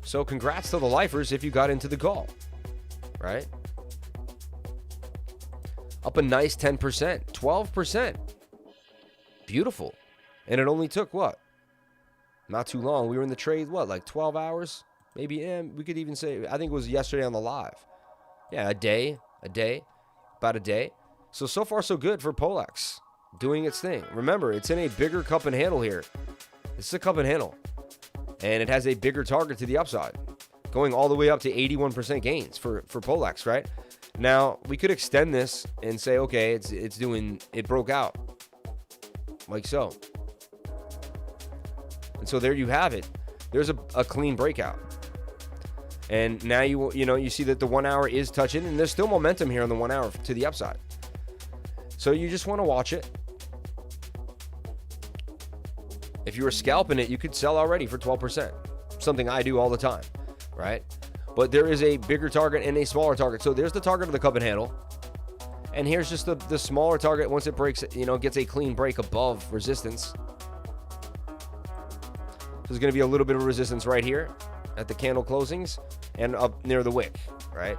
So congrats to the lifers if you got into the call, right? Up a nice 10%, 12%. Beautiful. And it only took what? Not too long. We were in the trade, what, like 12 hours? Maybe, we could even say, I think it was yesterday on the live. Yeah, a day, about a day. So far so good for Polex doing its thing. Remember, it's in a bigger cup and handle here. This is a cup and handle. And it has a bigger target to the upside, going all the way up to 81% gains for Polex, right? Now, we could extend this and say, okay, it broke out, like so. And so there you have it. There's a clean breakout. And now you see that the 1 hour is touching, and there's still momentum here on the 1 hour to the upside. So you just want to watch it. If you were scalping it, you could sell already for 12%. Something I do all the time, right? But there is a bigger target and a smaller target. So there's the target of the cup and handle. And here's just the smaller target once it breaks, gets a clean break above resistance. There's going to be a little bit of resistance right here at the candle closings and up near the wick, right?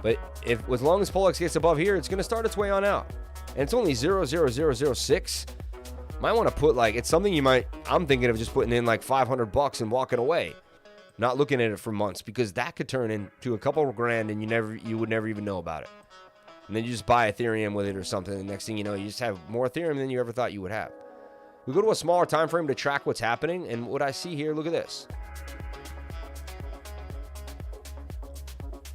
But as long as Polex gets above here, it's going to start its way on out. And it's only 0.00006. Might want to put it's something I'm thinking of just putting in like $500 and walking away, not looking at it for months, because that could turn into a couple of grand and you would never even know about it. And then you just buy Ethereum with it or something. And next thing you know, you just have more Ethereum than you ever thought you would have. We go to a smaller time frame to track what's happening. And what I see here, look at this.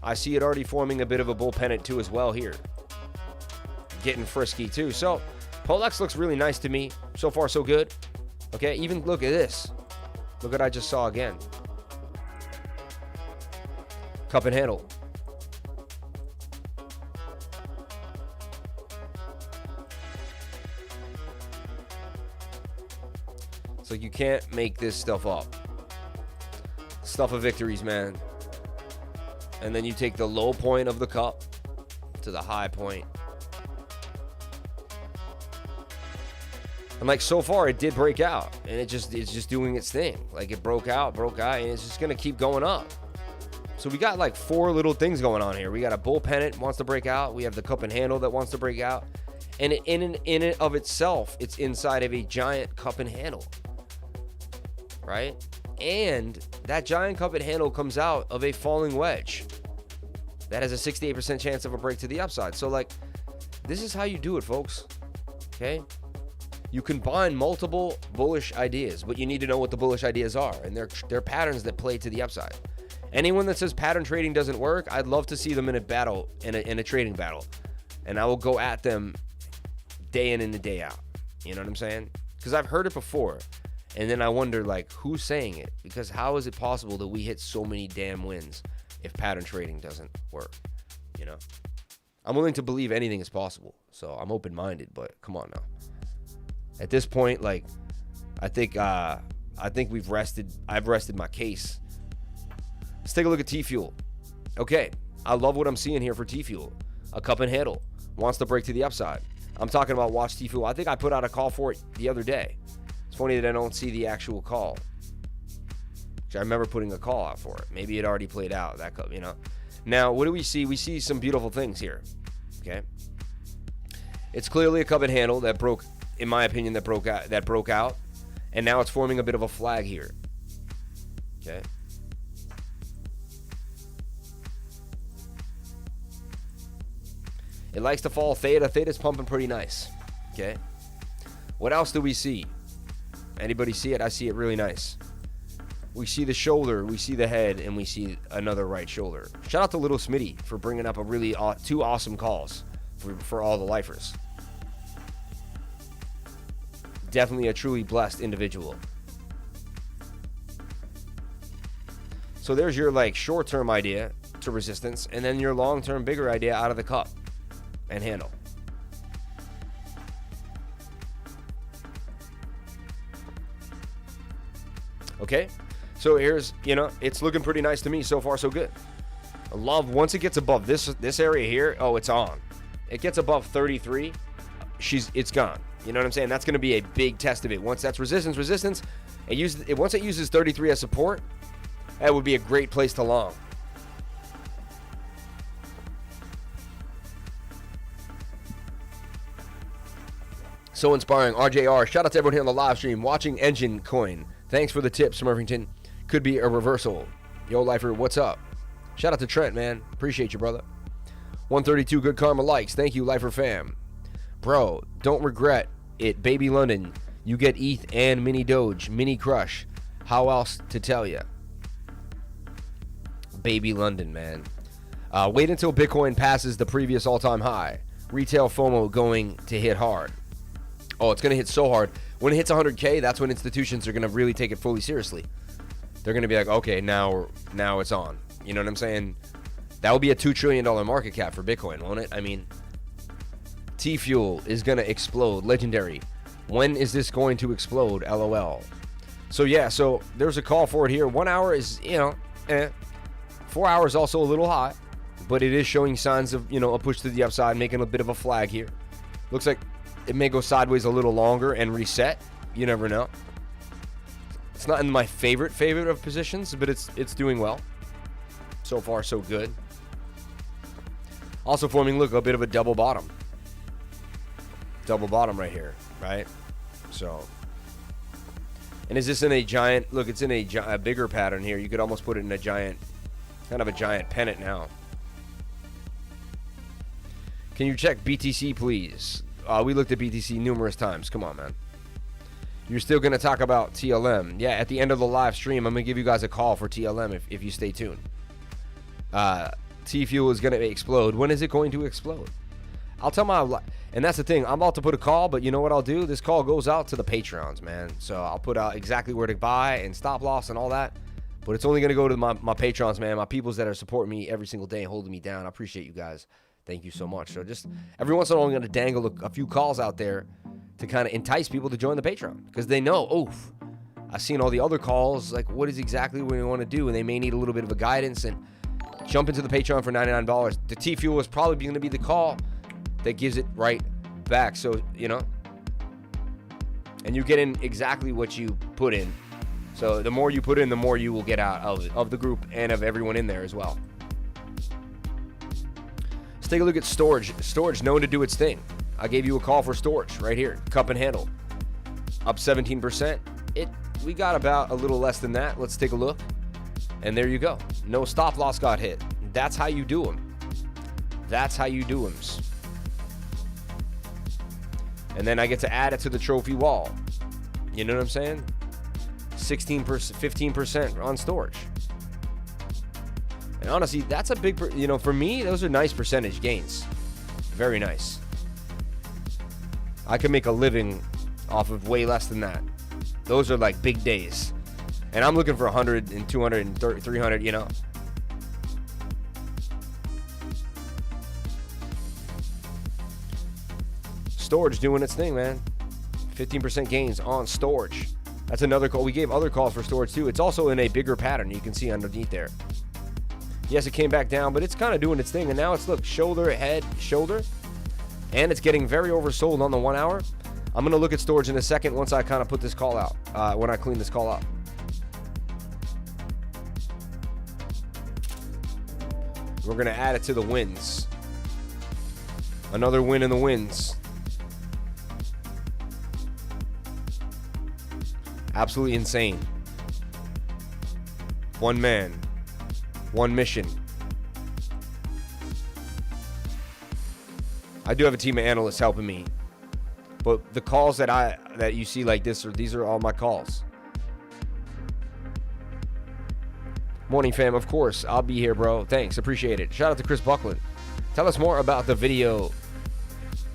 I see it already forming a bit of a bull pennant too as well here. Getting frisky too. So Polex looks really nice to me. So far, so good. Okay, even look at this. Look what I just saw again. Cup and handle. So you can't make this stuff up. Stuff of victories, man. And then you take the low point of the cup to the high point. And so far it did break out, and it's just doing its thing. It broke out, and it's just gonna keep going up. So we got 4 little things going on here. We got a bull pennant wants to break out. We have the cup and handle that wants to break out, and in it of itself, it's inside of a giant cup and handle, right? And that giant cup and handle comes out of a falling wedge that has a 68% chance of a break to the upside. So this is how you do it, folks. Okay. You combine multiple bullish ideas, but you need to know what the bullish ideas are, and they're patterns that play to the upside. Anyone that says pattern trading doesn't work, I'd love to see them in a battle, in a trading battle. And I will go at them day in and day out. You know what I'm saying? Because I've heard it before. And then I wonder, like, who's saying it? Because how is it possible that we hit so many damn wins if pattern trading doesn't work? You know? I'm willing to believe anything is possible. So I'm open-minded, but come on now. At this point, like, I think I've rested my case. Let's take a look at T-Fuel. Okay, I love what I'm seeing here for T-Fuel. A cup and handle. Wants to break to the upside. I'm talking about watch T-Fuel. I think I put out a call for it the other day. It's funny that I don't see the actual call. I remember putting a call out for it. Maybe it already played out, that cup, you know. Now, what do we see? We see some beautiful things here. Okay. It's clearly a cup and handle that broke, in my opinion, that broke out. And now it's forming a bit of a flag here. Okay. It likes to fall theta. Theta's pumping pretty nice. Okay. What else do we see? Anybody see it? I see it really nice. We see the shoulder, we see the head, and we see another right shoulder. Shout out to Little Smitty for bringing up a really two awesome calls for all the lifers. Definitely a truly blessed individual. So there's your like short-term idea to resistance, and then your long-term bigger idea out of the cup and handle. Okay, so here's, you know, it's looking pretty nice to me. So far, so good. I love once it gets above this area here. Oh, it's on. It gets above 33. It's gone. You know what I'm saying? That's going to be a big test of it. Once that's resistance, once it uses 33 as support, that would be a great place to long. So inspiring. RJR. Shout out to everyone here on the live stream watching Engine Coin. Thanks for the tips, Smurfington. Could be a reversal. Yo, lifer, what's up? Shout out to Trent, man. Appreciate you, brother. 132 good karma likes. Thank you, lifer fam. Bro, don't regret it. Baby London. You get ETH and mini Doge. Mini crush. How else to tell ya? Baby London, man. Wait until Bitcoin passes the previous all-time high. Retail FOMO going to hit hard. Oh, it's going to hit so hard. When it hits 100K, that's when institutions are going to really take it fully seriously. They're going to be like, okay, now it's on. You know what I'm saying? That would be a $2 trillion market cap for Bitcoin, won't it? I mean, T-Fuel is going to explode. Legendary. When is this going to explode? LOL. So, yeah, so there's a call for it here. 1 hour is, 4 hours also a little hot, but it is showing signs of, a push to the upside, making a bit of a flag here. Looks like it may go sideways a little longer and reset. You never know. It's not in my favorite of positions, but it's doing well. So far, so good. Also forming, look, a bit of a double bottom. Double bottom right here, right? So, and is this in a giant, look, it's in a bigger pattern here. You could almost put it in a giant, kind of a giant pennant now. Can you check BTC, please? We looked at BTC numerous times. Come on, man. You're still going to talk about TLM. Yeah, at the end of the live stream, I'm going to give you guys a call for TLM if you stay tuned. T-Fuel is going to explode. When is it going to explode? I'll tell and that's the thing. I'm about to put a call, but you know what I'll do? This call goes out to the Patreons, man. So I'll put out exactly where to buy and stop loss and all that. But it's only going to go to my Patrons, man. My peoples that are supporting me every single day and holding me down. I appreciate you guys. Thank you so much. So just every once in a while, I'm going to dangle a few calls out there to kind of entice people to join the Patreon. Because they know, I've seen all the other calls. Like, what is exactly what we want to do? And they may need a little bit of a guidance. And jump into the Patreon for $99. The T-Fuel is probably going to be the call that gives it right back. So, and you get in exactly what you put in. So the more you put in, the more you will get out of the group and of everyone in there as well. Let's take a look at Storage. Storage known to do its thing. I gave you a call for Storage right here. Cup and handle. Up 17%. We got about a little less than that. Let's take a look. And there you go. No stop loss got hit. That's how you do them. That's how you do them. And then I get to add it to the trophy wall. You know what I'm saying? 16%, 15% on Storage. And honestly, that's a big, for me, those are nice percentage gains. Very nice. I could make a living off of way less than that. Those are like big days. And I'm looking for 100 and 200 and 300, Storage doing its thing, man. 15% gains on storage. That's another call. We gave other calls for storage too. It's also in a bigger pattern. You can see underneath there. Yes, it came back down, but it's kind of doing its thing. And now it's, look, shoulder, head, shoulder. And it's getting very oversold on the 1 hour. I'm going to look at storage in a second once I kind of put this call out, when I clean this call up. We're going to add it to the wins. Another win in the wins. Absolutely insane. One man. One mission. I do have a team of analysts helping me. But the calls that you see like this, these are all my calls. Morning, fam. Of course, I'll be here, bro. Thanks. Appreciate it. Shout out to Chris Buckland. Tell us more about the video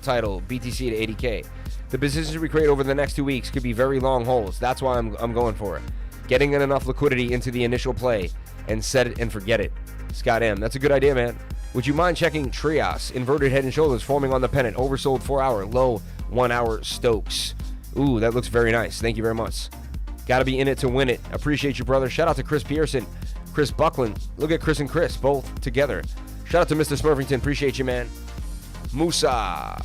title, BTC to 80K. The positions we create over the next 2 weeks could be very long holds. That's why I'm going for it. Getting enough liquidity into the initial play and set it and forget it. Scott M. That's a good idea, man. Would you mind checking Trias? Inverted head and shoulders forming on the pennant. Oversold 4 hour. Low 1 hour Stokes. Ooh, that looks very nice. Thank you very much. Got to be in it to win it. Appreciate you, brother. Shout out to Chris Pearson. Chris Buckland. Look at Chris and Chris both together. Shout out to Mr. Smurfington. Appreciate you, man. Musa.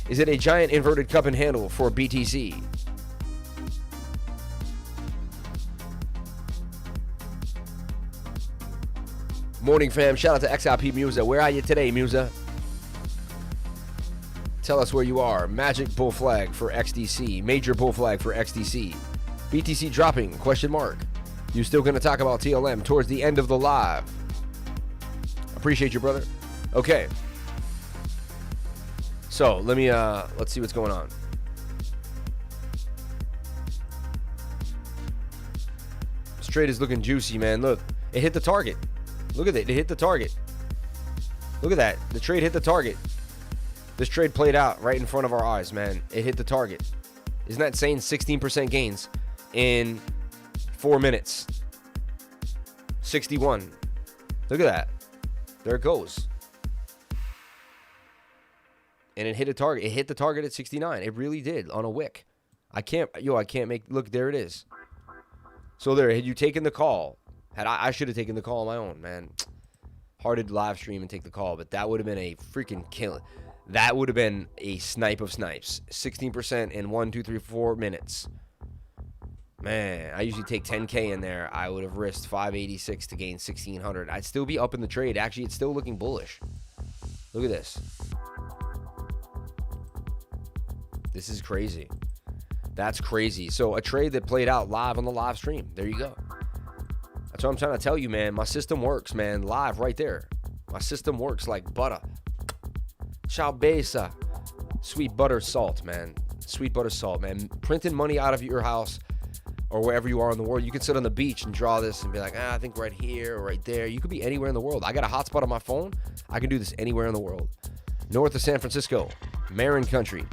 Is it a giant inverted cup and handle for BTC? Morning, fam. Shout out to XIP Musa. Where are you today, Musa? Tell us where you are. Magic bull flag for XDC. Major bull flag for XDC. BTC dropping, question mark. You still going to talk about TLM towards the end of the live? Appreciate you, brother. Okay. So, let's see what's going on. This trade is looking juicy, man. Look, it hit the target. Look at it. It hit the target. Look at that. The trade hit the target. This trade played out right in front of our eyes, man. It hit the target. Isn't that insane? 16% gains in 4 minutes. 61. Look at that. There it goes. And it hit a target. It hit the target at 69. It really did on a wick. I can't make, look, there it is. So there, had you taken the call, I should have taken the call on my own, man. Hard to live stream and take the call, but that would have been a freaking kill. That would have been a snipe of snipes. 16% in 1, 2, 3, 4 minutes. Man, I usually take 10K in there. I would have risked 586 to gain 1,600. I'd still be up in the trade. Actually, it's still looking bullish. Look at this. This is crazy. That's crazy. So a trade that played out live on the live stream. There you go. That's what I'm trying to tell you, man. My system works, man. Live right there. My system works like butter. Ciao besa. Sweet butter salt, man. Sweet butter salt, man. Printing money out of your house or wherever you are in the world. You can sit on the beach and draw this and be like, I think right here or right there. You could be anywhere in the world. I got a hotspot on my phone. I can do this anywhere in the world. North of San Francisco, Marin Country.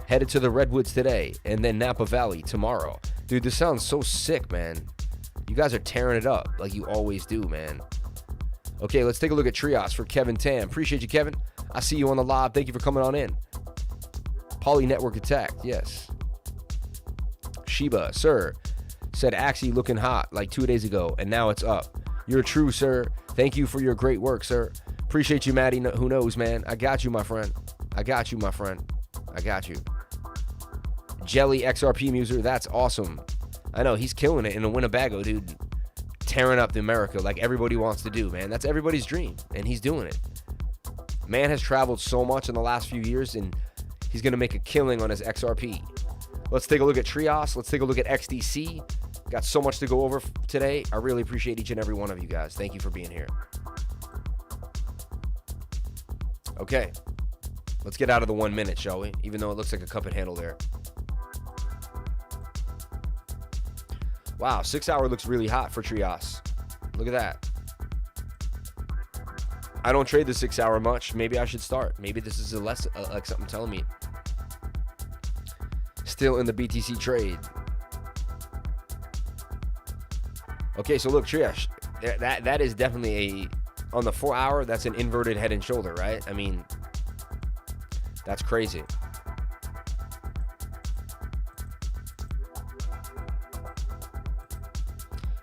Headed to the Redwoods today and then Napa Valley tomorrow. Dude, this sounds so sick, man. You guys are tearing it up like you always do, man. Okay, let's take a look at Trios for Kevin Tam. Appreciate you, Kevin. I see you on the live. Thank you for coming on in. Poly Network attacked. Yes. Sheba, sir, said Axie looking hot like 2 days ago, and now it's up. You're true, sir. Thank you for your great work, sir. Appreciate you, Maddie. Who knows, man? I got you, my friend. I got you, my friend. I got you. Jelly XRP Muser, that's awesome. I know, he's killing it in a Winnebago, dude. Tearing up the America like everybody wants to do, man. That's everybody's dream, and he's doing it. Man has traveled so much in the last few years, and he's going to make a killing on his XRP. Let's take a look at Trios. Let's take a look at XDC. Got so much to go over today. I really appreciate each and every one of you guys. Thank you for being here. Okay. Let's get out of the 1 minute, shall we? Even though it looks like a cup and handle there. Wow, 6 hour looks really hot for Trios. Look at that. I don't trade the 6 hour much. Maybe I should start. Maybe this is a lesson, like something telling me. Still in the BTC trade. Okay, so look, Triash, that is definitely on the 4 hour, that's an inverted head and shoulder, right? I mean, that's crazy.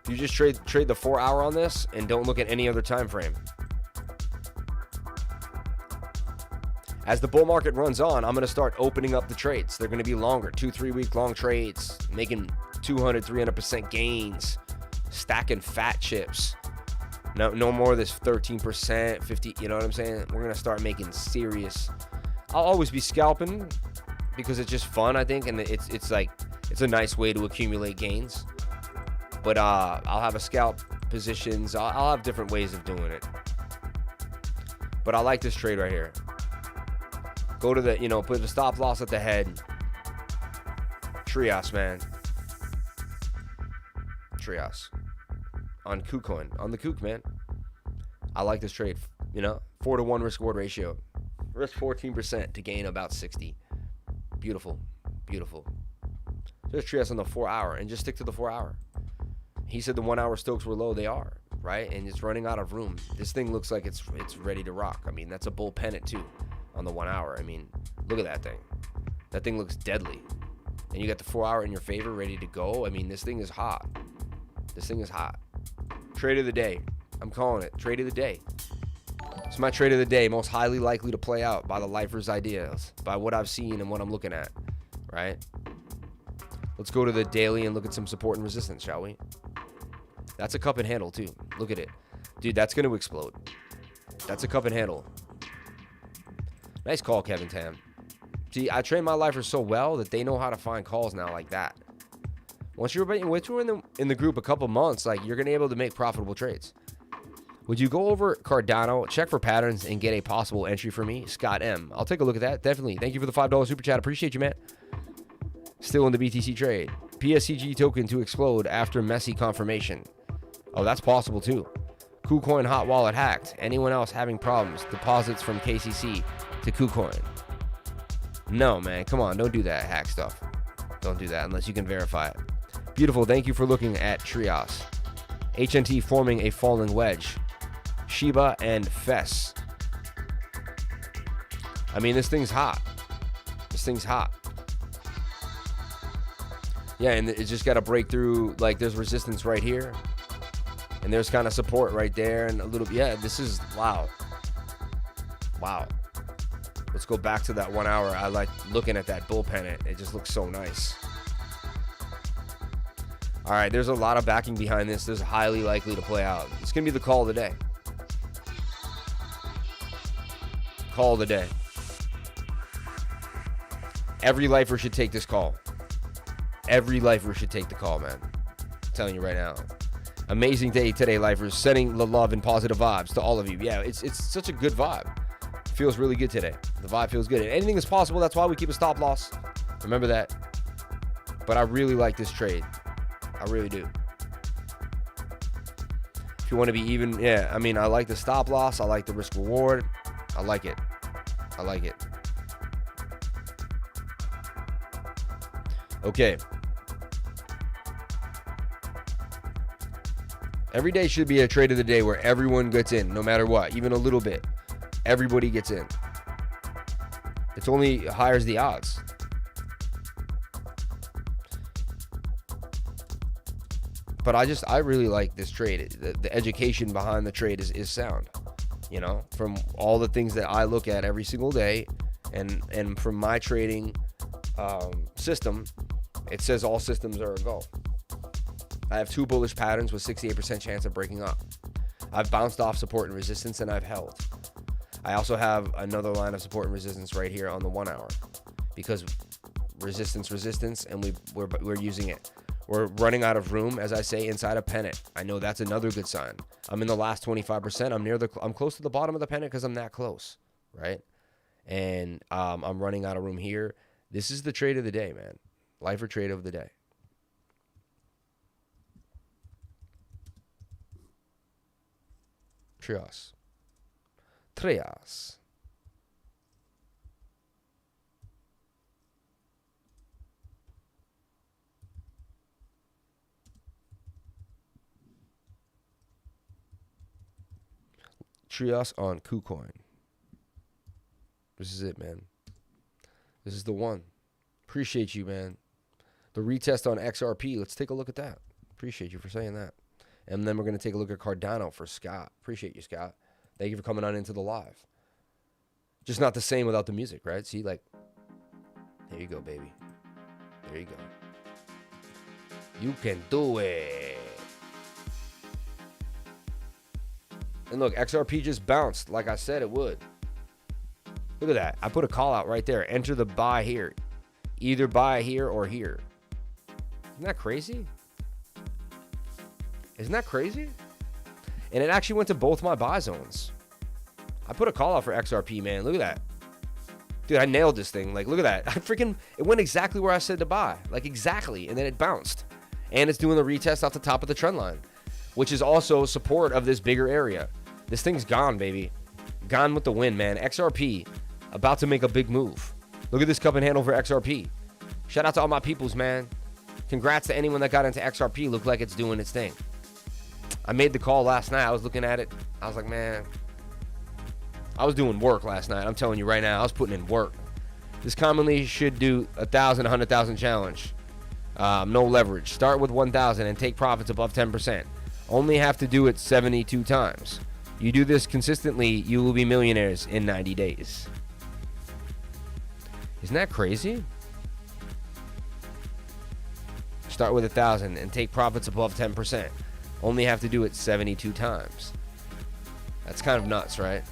You just trade the 4 hour on this and don't look at any other time frame. As the bull market runs on, I'm going to start opening up the trades. They're going to be longer, 2-3 week long trades, making 200-300% gains, stacking fat chips. No more of this 13%, 50, you know what I'm saying? We're going to start making serious. I'll always be scalping because it's just fun, I think, and it's a nice way to accumulate gains. But I'll have a scalp positions. I'll have different ways of doing it. But I like this trade right here. Go to the, put the stop loss at the head. Trias, man. Trias. On KuCoin. On the Kook, man. I like this trade. 4-to-1 risk-reward ratio. Risk 14% to gain about 60. Beautiful. Beautiful. Just Trias on the 4 hour and just stick to the 4 hour. He said the 1 hour Stokes were low. They are, right? And it's running out of room. This thing looks like it's ready to rock. I mean, that's a bull pennant too on the 1 hour. I mean, look at that thing. That thing looks deadly. And you got the 4 hour in your favor, ready to go. I mean, this thing is hot. This thing is hot. Trade of the day. I'm calling it. Trade of the day. It's my trade of the day. Most highly likely to play out by the lifer's ideas, by what I've seen and what I'm looking at, right? Let's go to the daily and look at some support and resistance, shall we? That's a cup and handle too. Look at it. Dude, that's going to explode. That's a cup and handle. Nice call, Kevin Tam. See, I train my lifers so well that they know how to find calls now like that. Once you're in the group a couple months, like, you're going to be able to make profitable trades. Would you go over Cardano, check for patterns, and get a possible entry for me? Scott M. I'll take a look at that. Definitely. Thank you for the $5 super chat. Appreciate you, man. Still in the BTC trade. PSCG token to explode after messy confirmation. Oh, that's possible too. KuCoin hot wallet hacked. Anyone else having problems? Deposits from KCC to KuCoin. No, man. Come on. Don't do that hack stuff. Don't do that unless you can verify it. Beautiful. Thank you for looking at Trias. HNT forming a falling wedge. Shiba and Fess. I mean, this thing's hot. This thing's hot. Yeah, and it's just got to break through. Like, there's resistance right here. And there's kind of support right there. And a little, yeah, this is, wow. Wow. Let's go back to that 1 hour. I like looking at that bull pennant. It just looks so nice. All right, there's a lot of backing behind this. This is highly likely to play out. It's going to be the call of the day. Call of the day. Every lifer should take this call. Every lifer should take the call, man. I'm telling you right now. Amazing day today, lifers. Sending the love and positive vibes to all of you. Yeah, it's such a good vibe. It feels really good today. The vibe feels good. And anything is possible. That's why we keep a stop loss. Remember that. But I really like this trade. I really do. If you want to be even, yeah, I mean, I like the stop loss. I like the risk reward. I like it. I like it. Okay. Every day should be a trade of the day where everyone gets in, no matter what, even a little bit. Everybody gets in. It's only higher the odds. But I really like this trade. The education behind the trade is sound. You know, from all the things that I look at every single day, and from my trading system, it says all systems are a go. I have 2 bullish patterns with 68% chance of breaking up. I've bounced off support and resistance, and I've held. I also have another line of support and resistance right here on the 1 hour, because resistance, and we're using it. We're running out of room, as I say, inside a pennant. I know that's another good sign. I'm in the last 25%. I'm close to the bottom of the pennant because I'm that close, right? And I'm running out of room here. This is the trade of the day, man. Lifer trade of the day. Trios. Trias. Trias on KuCoin. This is it, man. This is the one. Appreciate you, man. The retest on XRP. Let's take a look at that. Appreciate you for saying that. And then we're going to take a look at Cardano for Scott. Appreciate you, Scott. Thank you for coming on into the live. Just not the same without the music, right? See, like, there you go, baby. There you go. You can do it. And look, XRP just bounced like I said it would. Look at that. I put a call out right there. Enter the buy here. Either buy here or here. Isn't that crazy? Isn't that crazy? And it actually went to both my buy zones. I put a call out for XRP, man. Look at that. Dude, I nailed this thing. Like, look at that. It went exactly where I said to buy. Like, exactly. And then it bounced. And it's doing the retest off the top of the trend line, which is also support of this bigger area. This thing's gone, baby. Gone with the wind, man. XRP, about to make a big move. Look at this cup and handle for XRP. Shout out to all my peoples, man. Congrats to anyone that got into XRP. Look like it's doing its thing. I made the call last night. I was looking at it. I was like, man, I was doing work last night. I'm telling you right now, I was putting in work. This commonly should do 1,000, 100,000 challenge. No leverage. Start with 1,000 and take profits above 10%. Only have to do it 72 times. You do this consistently, you will be millionaires in 90 days. Isn't that crazy? Start with 1,000 and take profits above 10%. Only have to do it 72 times. That's kind of nuts, right?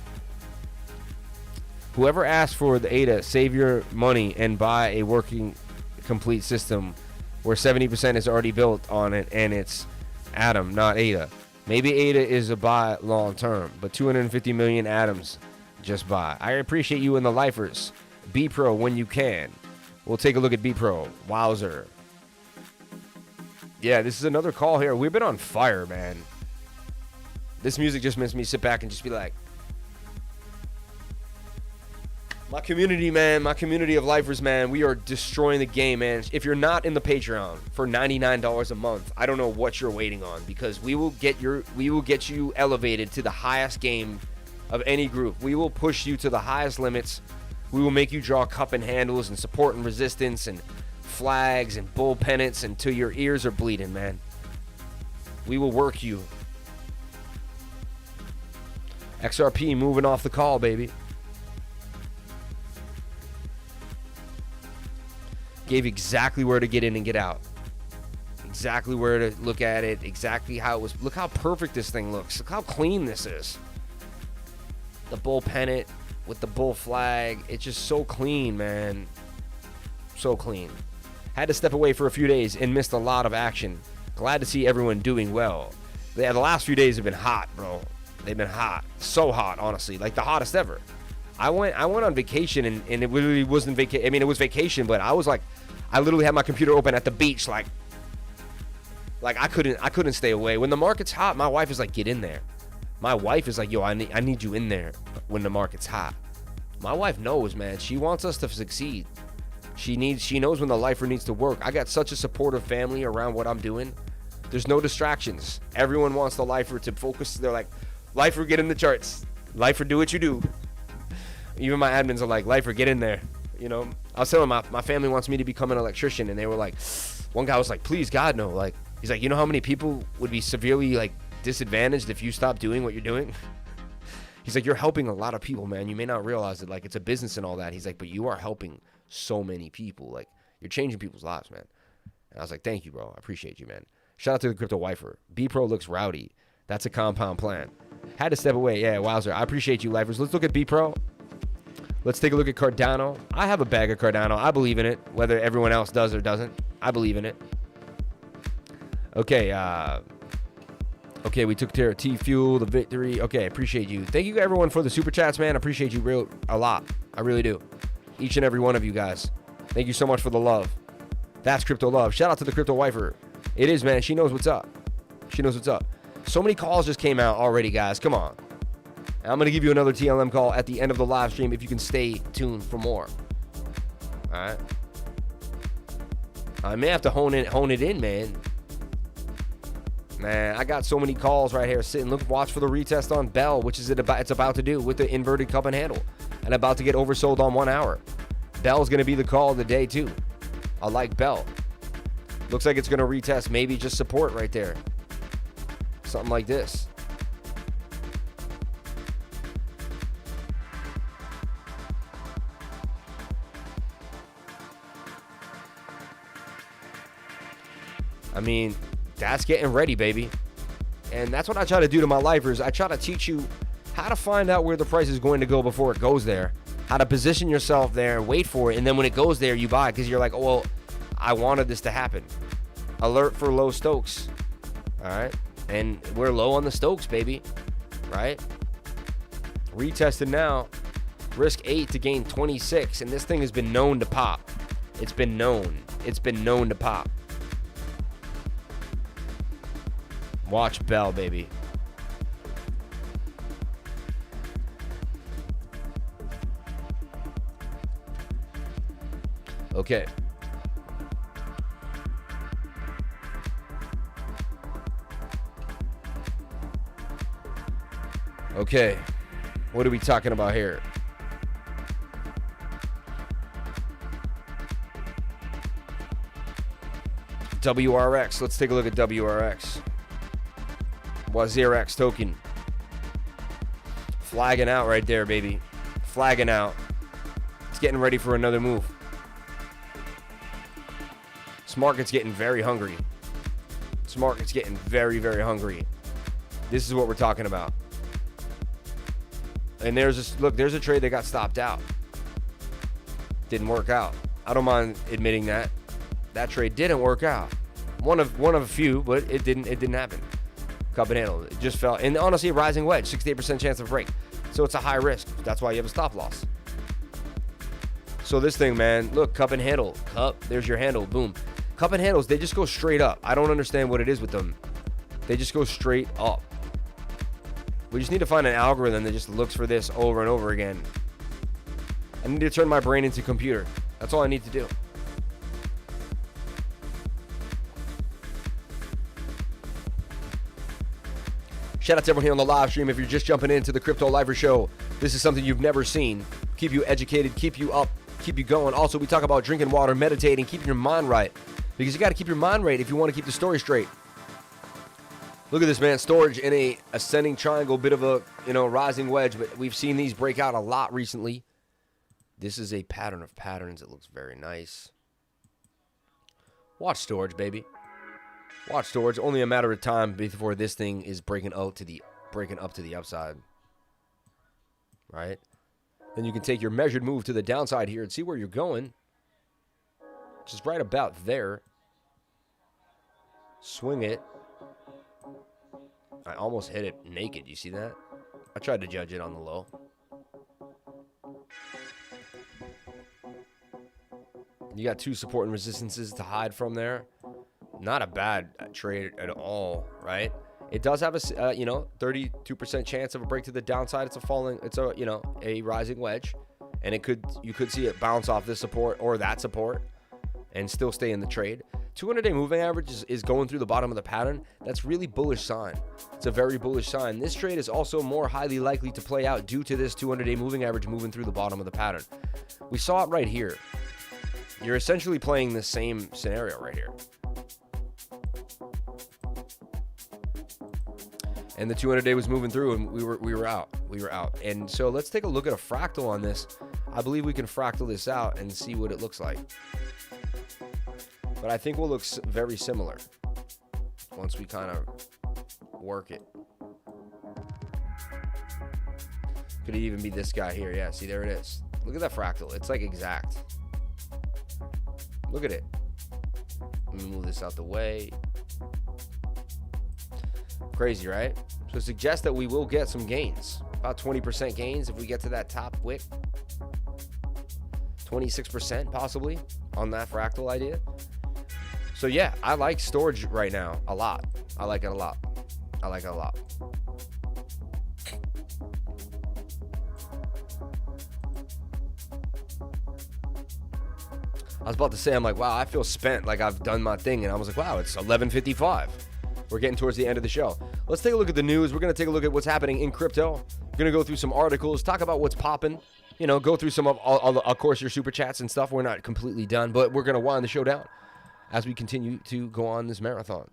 Whoever asked for the ADA, save your money and buy a working complete system where 70% is already built on it and it's Atom, not ADA. Maybe ADA is a buy long term, but 250 million atoms just buy. I appreciate you and the lifers. B Pro when you can. We'll take a look at B Pro. Wowzer. Yeah, this is another call here. We've been on fire, man. This music just makes me sit back and just be like, my community, man, my community of lifers, man, we are destroying the game, man. If you're not in the Patreon for $99 a month, I don't know what you're waiting on, because we will get you elevated to the highest game of any group. We will push you to the highest limits. We will make you draw cup and handles and support and resistance and flags and bull pennants until your ears are bleeding, man. We will work you. XRP moving off the call, baby. Gave exactly where to get in and get out. Exactly where to look at it. Exactly how it was. Look how perfect this thing looks. Look how clean this is. The bull pennant with the bull flag. It's just so clean, man. So clean. Had to step away for a few days and missed a lot of action. Glad to see everyone doing well. Yeah, the last few days have been hot, bro. They've been hot. So hot, honestly. Like the hottest ever. I went on vacation and it literally wasn't vacation. I mean, it was vacation, but I was like, I literally had my computer open at the beach, like I couldn't stay away. When the market's hot, my wife is like, get in there. My wife is like, yo, I need you in there when the market's hot. My wife knows, man. She wants us to succeed. She knows when the lifer needs to work. I got such a supportive family around what I'm doing. There's no distractions. Everyone wants the lifer to focus. They're like, lifer, get in the charts. Lifer, do what you do. Even my admins are like, lifer, get in there. You know, I was telling my family wants me to become an electrician, and they were like, one guy was like, please, God, no. Like, he's like, you know how many people would be severely like disadvantaged if you stop doing what you're doing? He's like, you're helping a lot of people, man. You may not realize it. Like, it's a business and all that. He's like, but you are helping so many people. Like, you're changing people's lives, man. And I was like, thank you, bro. I appreciate you, man. Shout out to the crypto wifer. B Pro looks rowdy. That's a compound plan. Had to step away. Yeah, wowzer. I appreciate you, lifers. Let's look at B Pro. Let's take a look at Cardano. I have a bag of Cardano. I believe in it, whether everyone else does or doesn't. I believe in it. Okay, okay, we took care of T-Fuel, the victory. Okay, appreciate you. Thank you, everyone, for the super chats, man. I appreciate you a lot. I really do. Each and every one of you guys. Thank you so much for the love. That's crypto love. Shout out to the crypto wifer. It is, man. She knows what's up. She knows what's up. So many calls just came out already, guys. Come on. And I'm going to give you another TLM call at the end of the live stream if you can stay tuned for more. All right. I may have to hone it in, man. Man, I got so many calls right here sitting. Look, watch for the retest on Bell, which is it's about to do with the inverted cup and handle, and about to get oversold on 1 hour. Bell's going to be the call of the day too. I like Bell. Looks like it's going to retest maybe just support right there. Something like this. I mean, that's getting ready, baby. And that's what I try to do to my lifers. I try to teach you how to find out where the price is going to go before it goes there, how to position yourself there, wait for it, and then when it goes there, you buy, because you're like, oh, well, I wanted this to happen. Alert for low Stokes. All right. And we're low on the Stokes, baby. Right? Retested now. Risk 8 to gain 26. And this thing has been known to pop. It's been known. It's been known to pop. Watch Bell, baby. Okay. Okay. What are we talking about here? WRX. Let's take a look at WRX. WazirX token. Flagging out right there, baby. Flagging out. It's getting ready for another move. This market's getting very hungry. This market's getting very, very hungry. This is what we're talking about. And there's this, look, there's a trade that got stopped out. Didn't work out. I don't mind admitting that. That trade didn't work out. One of a few, but it didn't happen. Cup and handle. It just fell. And honestly, a rising wedge, 68% chance of break. So it's a high risk. That's why you have a stop loss. So this thing, man, look, cup and handle. Cup, there's your handle. Boom. Cup and handles, they just go straight up. I don't understand what it is with them. They just go straight up. We just need to find an algorithm that just looks for this over and over again. I need to turn my brain into a computer. That's all I need to do. Shout out to everyone here on the live stream. If you're just jumping into the Crypto Lifer Show, this is something you've never seen. Keep you educated, keep you up, keep you going. Also, we talk about drinking water, meditating, keeping your mind right. Because you got to keep your mind right if you want to keep the story straight. Look at this, man. Storage in a ascending triangle, bit of a, rising wedge, but we've seen these break out a lot recently. This is a pattern of patterns. It looks very nice. Watch storage, baby. Watch storage. Only a matter of time before this thing is breaking up to the upside. Right? Then you can take your measured move to the downside here and see where you're going. Just right about there. Swing it. I almost hit it naked. You see that? I tried to judge it on the low. You got two support and resistances to hide from there. Not a bad trade at all, right? It does have a 32% chance of a break to the downside. It's a rising wedge, and you could see it bounce off this support or that support and still stay in the trade. 200-day moving average is going through the bottom of the pattern. That's really bullish sign. It's a very bullish sign. This trade is also more highly likely to play out due to this 200-day moving average moving through the bottom of the pattern. We saw it right here. You're essentially playing the same scenario right here. And the 200-day was moving through, and we were out. And so let's take a look at a fractal on this. I believe we can fractal this out and see what it looks like. But I think we'll look very similar once we kind of work it. Could it even be this guy here? Yeah, see, there it is. Look at that fractal. It's like exact. Look at it. Let me move this out the way. Crazy, right? So it suggests that we will get some gains. About 20% gains if we get to that top wick. 26% possibly on that fractal idea. So yeah, I like storage right now a lot. I like it a lot. I was about to say, I'm like, wow, I feel spent, like I've done my thing, and I was like, wow, it's 11:55. We're getting towards the end of the show. Let's take a look at the news. We're going to take a look at what's happening in crypto. We're going to go through some articles, talk about what's popping, go through some of course, your super chats and stuff. We're not completely done, but we're going to wind the show down as we continue to go on this marathon.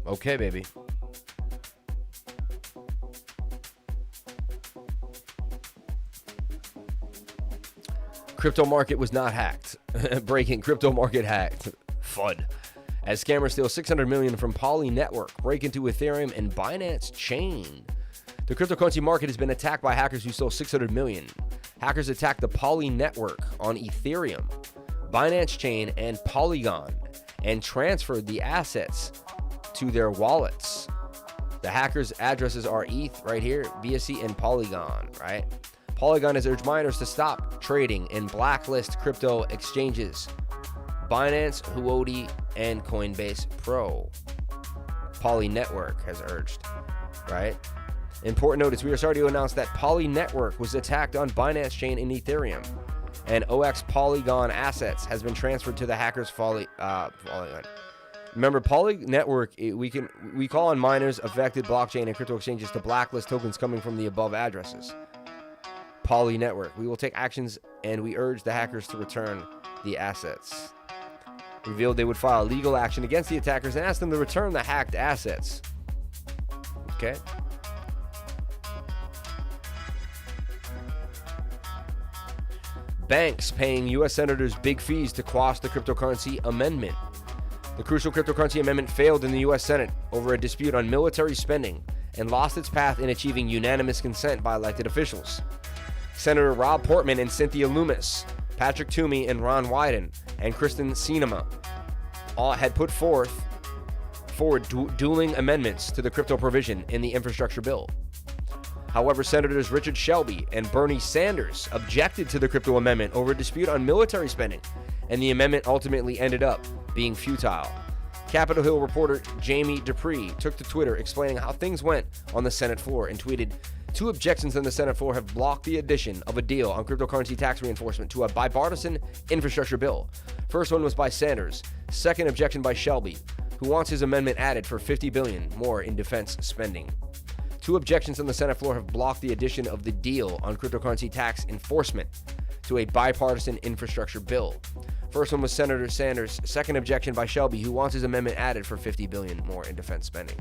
Okay, baby. Crypto market was not hacked. Breaking, crypto market hacked. FUD. As scammers steal $600 million from Poly Network, break into Ethereum and Binance Chain. The cryptocurrency market has been attacked by hackers who stole $600 million. Hackers attacked the Poly Network on Ethereum, Binance Chain, and Polygon, and transferred the assets to their wallets. The hackers' addresses are ETH right here, BTC, and Polygon, right? Polygon has urged miners to stop trading and blacklist crypto exchanges. Binance, Huobi, and Coinbase Pro. Poly Network has urged, right? Important notice, we are sorry to announce that Poly Network was attacked on Binance Chain and Ethereum, and OX Polygon assets has been transferred to the hackers' Polygon. Remember, Poly Network, we call on miners, affected blockchain, and crypto exchanges to blacklist tokens coming from the above addresses. Poly Network. We will take actions, and we urge the hackers to return the assets. Revealed they would file legal action against the attackers and ask them to return the hacked assets. Okay. Banks paying U.S. senators big fees to quash the cryptocurrency amendment. The crucial cryptocurrency amendment failed in the U.S. Senate over a dispute on military spending and lost its path in achieving unanimous consent by elected officials. Senator Rob Portman and Cynthia Lummis, Patrick Toomey and Ron Wyden, and Kristen Sinema all had put forward dueling amendments to the crypto provision in the infrastructure bill. However, Senators Richard Shelby and Bernie Sanders objected to the crypto amendment over a dispute on military spending, and the amendment ultimately ended up being futile. Capitol Hill reporter Jamie Dupree took to Twitter explaining how things went on the Senate floor and tweeted, "Two objections on the Senate floor have blocked the addition of a deal on cryptocurrency tax reinforcement to a bipartisan infrastructure bill. First one was by Sanders. Second objection by Shelby, who wants his amendment added for $50 billion more in defense spending. Two objections on the Senate floor have blocked the addition of the deal on cryptocurrency tax enforcement to a bipartisan infrastructure bill. First one was Senator Sanders. Second objection by Shelby, who wants his amendment added for $50 billion more in defense spending."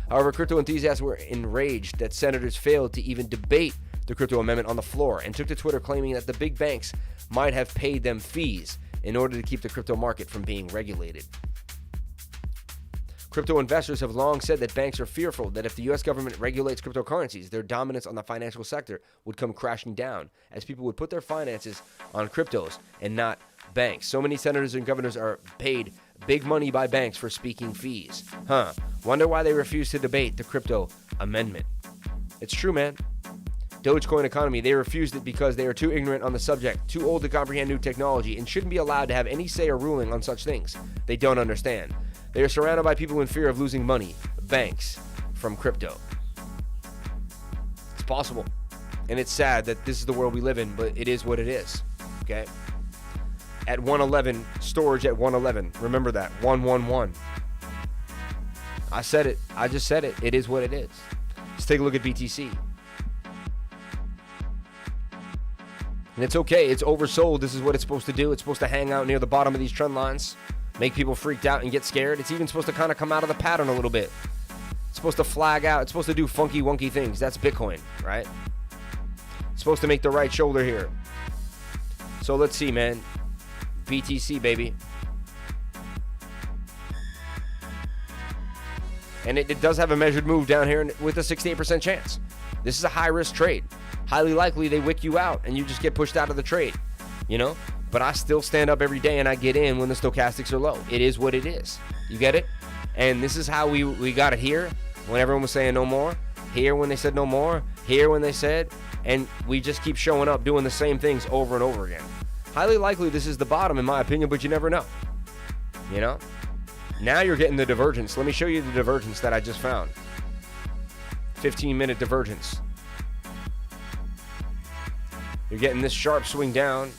However, crypto enthusiasts were enraged that senators failed to even debate the crypto amendment on the floor and took to Twitter claiming that the big banks might have paid them fees in order to keep the crypto market from being regulated. Crypto investors have long said that banks are fearful that if the U.S. government regulates cryptocurrencies, their dominance on the financial sector would come crashing down, as people would put their finances on cryptos and not banks. So many senators and governors are paid big money by banks for speaking fees. Wonder why they refuse to debate the crypto amendment. It's true, man. Dogecoin economy, they refused it because they are too ignorant on the subject, too old to comprehend new technology, and shouldn't be allowed to have any say or ruling on such things they don't understand. They are surrounded by people in fear of losing money, banks, from crypto. It's possible. And it's sad that this is the world we live in, but it is what it is. Okay? At 111, storage at 111. Remember that. 111. I said it. I just said it. It is what it is. Let's take a look at BTC. And it's okay. It's oversold. This is what it's supposed to do. It's supposed to hang out near the bottom of these trend lines, make people freaked out and get scared. It's even supposed to kind of come out of the pattern a little bit. It's supposed to flag out. It's supposed to do funky, wonky things. That's Bitcoin, right? It's supposed to make the right shoulder here. So let's see, man. BTC, baby. And it does have a measured move down here with a 68% chance. This is a high-risk trade. Highly likely they wick you out and you just get pushed out of the trade, you know? But I still stand up every day and I get in when the stochastics are low. It is what it is. You get it? And this is how we got it here when everyone was saying no more. Here when they said no more. Here when they said. And we just keep showing up doing the same things over and over again. Highly likely this is the bottom in my opinion, but you never know. You know? Now you're getting the divergence. Let me show you the divergence that I just found. 15-minute divergence. You're getting this sharp swing down,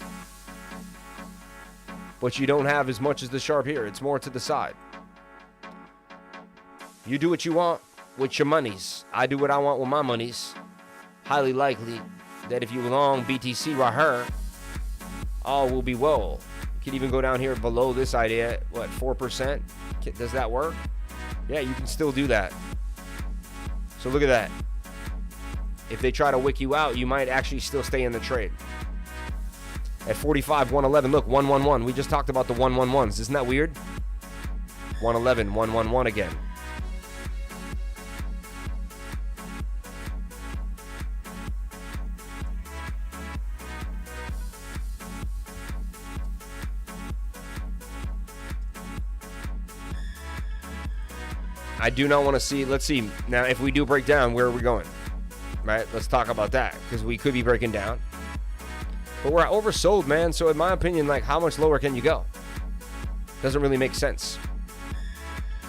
but you don't have as much as the sharp here. It's more to the side. You do what you want with your monies. I do what I want with my monies. Highly likely that if you long BTC right here, all will be well. You can even go down here below this idea. What, 4%? Does that work? Yeah, you can still do that. So look at that. If they try to wick you out, you might actually still stay in the trade. At 45, 111, look, 111. We just talked about the 111s. Isn't that weird? 111, 111 again. I do not want to see, let's see. Now, if we do break down, where are we going? Right? Let's talk about that, because we could be breaking down. But we're oversold, man. So in my opinion, like, how much lower can you go? Doesn't really make sense.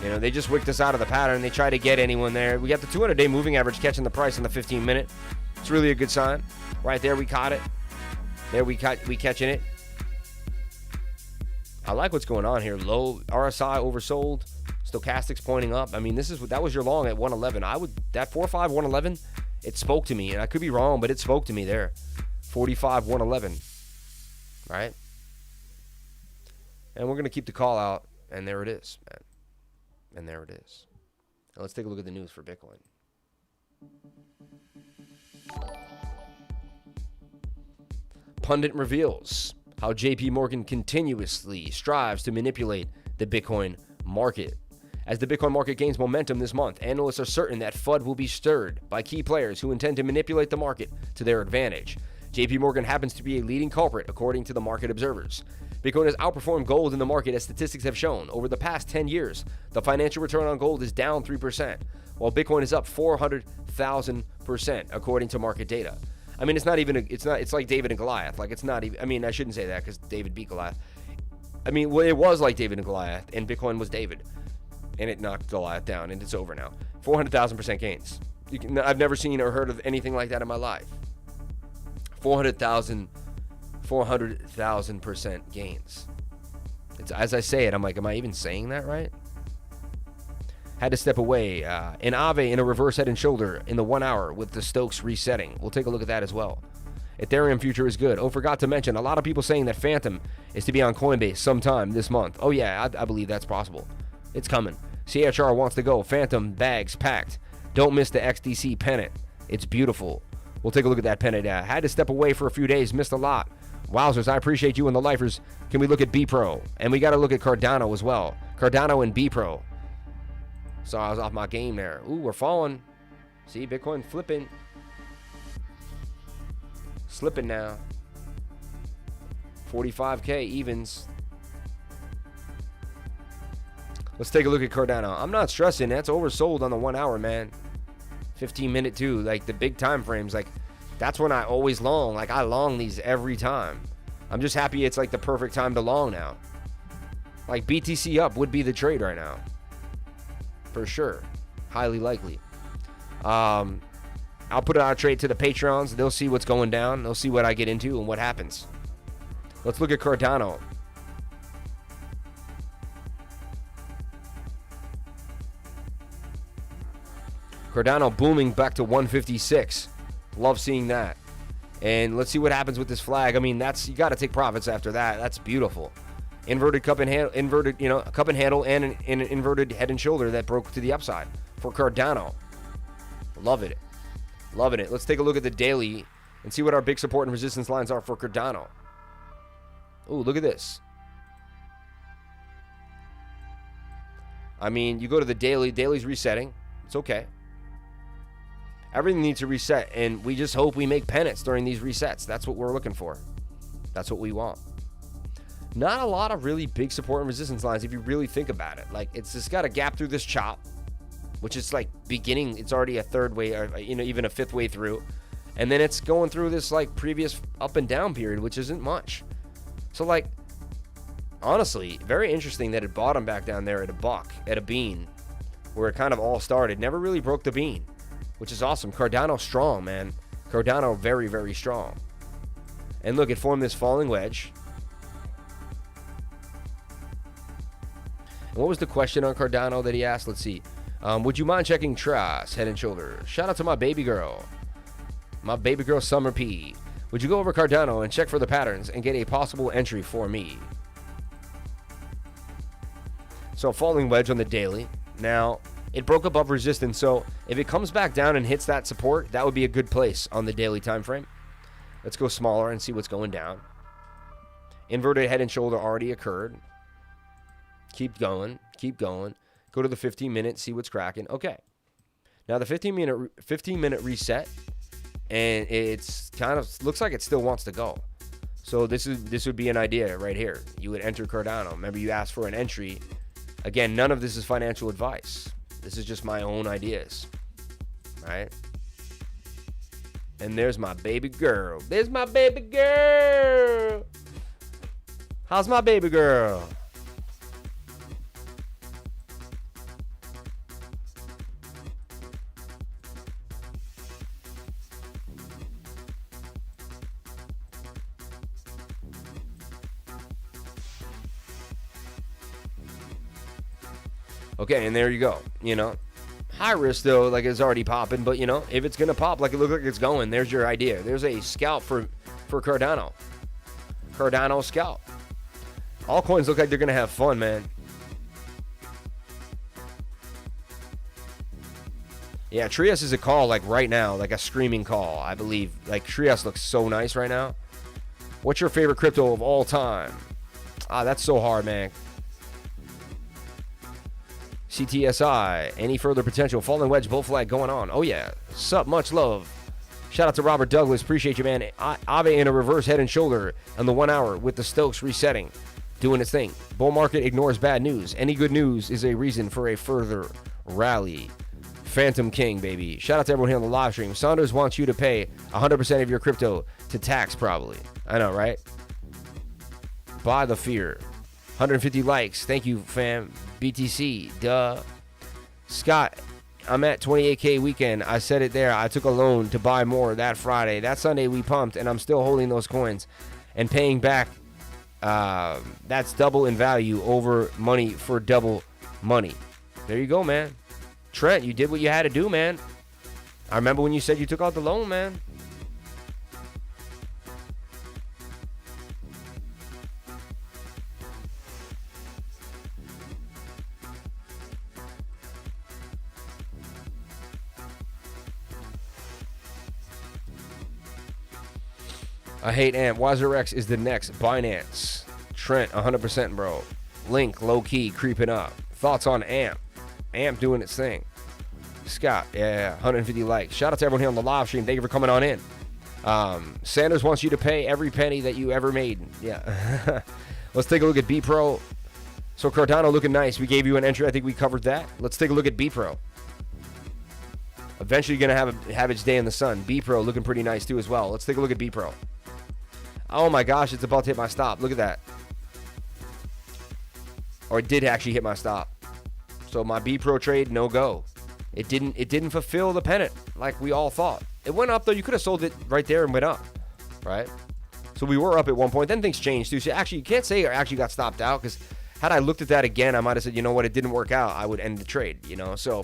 You know, they just wicked us out of the pattern. They try to get anyone there. We got the 200-day moving average catching the price in the 15-minute. It's really a good sign. Right there, we caught it. There, we catching it. I like what's going on here. Low RSI oversold. Stochastics pointing up. I mean, that was your long at 111. That 45 111, it spoke to me, and I could be wrong, but it spoke to me there. 45 111, right? And we're gonna keep the call out, and there it is, man. And there it is. Now let's take a look at the news for Bitcoin. Pundit reveals how JP Morgan continuously strives to manipulate the Bitcoin market. As the Bitcoin market gains momentum this month, analysts are certain that FUD will be stirred by key players who intend to manipulate the market to their advantage. JP Morgan happens to be a leading culprit, according to the market observers. Bitcoin has outperformed gold in the market, as statistics have shown. Over the past 10 years, the financial return on gold is down 3%, while Bitcoin is up 400,000%, according to market data. I mean, it's like David and Goliath. Like, it's not even, I mean, I shouldn't say that because David beat Goliath. I mean, well, it was like David and Goliath, and Bitcoin was David. And it knocked Goliath down, and it's over now. 400,000% gains. I've never seen or heard of anything like that in my life. 400,000% gains. It's, as I say it, I'm like, am I even saying that right? Had to step away. An Aave in a reverse head and shoulder in the 1 hour with the Stokes resetting. We'll take a look at that as well. Ethereum future is good. Oh, forgot to mention, a lot of people saying that Phantom is to be on Coinbase sometime this month. Oh yeah, I believe that's possible. It's coming. CHR wants to go. Phantom bags packed. Don't miss the XDC pennant. It's beautiful. We'll take a look at that pennant. Had to step away for a few days. Missed a lot. Wowzers, I appreciate you and the lifers. Can we look at B-Pro? And we got to look at Cardano as well. Cardano and B-Pro. So I was off my game there. Ooh, we're falling. See, Bitcoin flipping. Slipping now. 45K evens. Let's take a look at Cardano. I'm not stressing. That's oversold on the 1 hour, man. 15-minute too. Like the big time frames. Like that's when I always long. Like I long these every time. I'm just happy it's like the perfect time to long now. Like BTC up would be the trade right now. For sure. Highly likely. I'll put it on a trade to the Patreons. They'll see what's going down. They'll see what I get into and what happens. Let's look at Cardano. Cardano booming back to 156. Love seeing that. And let's see what happens with this flag. I mean, you got to take profits after that. That's beautiful. Inverted cup and handle, cup and handle, and an inverted head and shoulder that broke to the upside for Cardano. Love it. Loving it. Let's take a look at the daily and see what our big support and resistance lines are for Cardano. Ooh, look at this. I mean, you go to the daily. Daily's resetting. It's okay. Everything needs to reset, and we just hope we make pennants during these resets. That's what we're looking for. That's what we want. Not a lot of really big support and resistance lines if you really think about it. Like, it's just got a gap through this chop, which is like beginning. It's already a third way, or, even a fifth way through. And then it's going through this like previous up and down period, which isn't much. So like, honestly, very interesting that it bottomed back down there at $1, at a bean, where it kind of all started. Never really broke the bean, which is awesome. Cardano strong, man. Cardano very, very strong. And look, it formed this falling wedge. And what was the question on Cardano that he asked? Let's see. Would you mind checking Trust, Head and Shoulders? Shout out to my baby girl. My baby girl, Summer P. Would you go over Cardano and check for the patterns and get a possible entry for me? So falling wedge on the daily. Now, it broke above resistance. So if it comes back down and hits that support, that would be a good place on the daily time frame. Let's go smaller and see what's going down. Inverted head and shoulder already occurred. Keep going. Keep going. Go to the 15-minute, see what's cracking. Okay. Now the 15-minute reset, and it's kind of looks like it still wants to go. So this would be an idea right here. You would enter Cardano. Remember, you asked for an entry. Again, none of this is financial advice. This is just my own ideas. Right? And there's my baby girl. There's my baby girl. How's my baby girl? Okay, and there you go. You know, high risk though, like it's already popping. But you know, if it's gonna pop like it looks like it's going, there's your idea. There's a scalp for Cardano. Cardano scalp. Altcoins look like they're gonna have fun, man. Yeah, Trias is a call like right now, like a screaming call, I believe. Like Trias looks so nice right now. What's your favorite crypto of all time? Ah, that's so hard, man. CTSI, any further potential? Falling wedge, bull flag going on. Oh yeah, sup, much love. Shout out to Robert Douglas, appreciate you, man. Ave in a reverse head and shoulder on the 1 hour with the Stokes resetting, doing its thing. Bull market ignores bad news. Any good news is a reason for a further rally. Phantom King, baby. Shout out to everyone here on the live stream. Saunders wants you to pay 100% of your crypto to tax, probably. I know, right? Buy the fear. 150 likes. Thank you, fam. BTC, duh. Scott, I'm at 28K weekend. I said it there. I took a loan to buy more that Friday. That Sunday we pumped, and I'm still holding those coins and paying back. That's double in value over money for double money. There you go, man. Trent, you did what you had to do, man. I remember when you said you took out the loan, man. I hate AMP. WazirX is the next Binance. Trent, 100%, bro. Link, low-key, creeping up. Thoughts on AMP? AMP doing its thing. Scott, yeah, 150 likes. Shout out to everyone here on the live stream. Thank you for coming on in. Sanders wants you to pay every penny that you ever made. Yeah. Let's take a look at B-Pro. So Cardano looking nice. We gave you an entry. I think we covered that. Let's take a look at B-Pro. Eventually going to have its day in the sun. B-Pro looking pretty nice too as well. Let's take a look at B-Pro. Oh my gosh, it's about to hit my stop. Look at that. Or it did actually hit my stop. So my B-Pro trade, no go. It didn't fulfill the pennant like we all thought. It went up though. You could have sold it right there and went up, right? So we were up at one point. Then things changed too. So actually, you can't say I actually got stopped out, because had I looked at that again, I might have said, you know what, it didn't work out. I would end the trade, you know. So,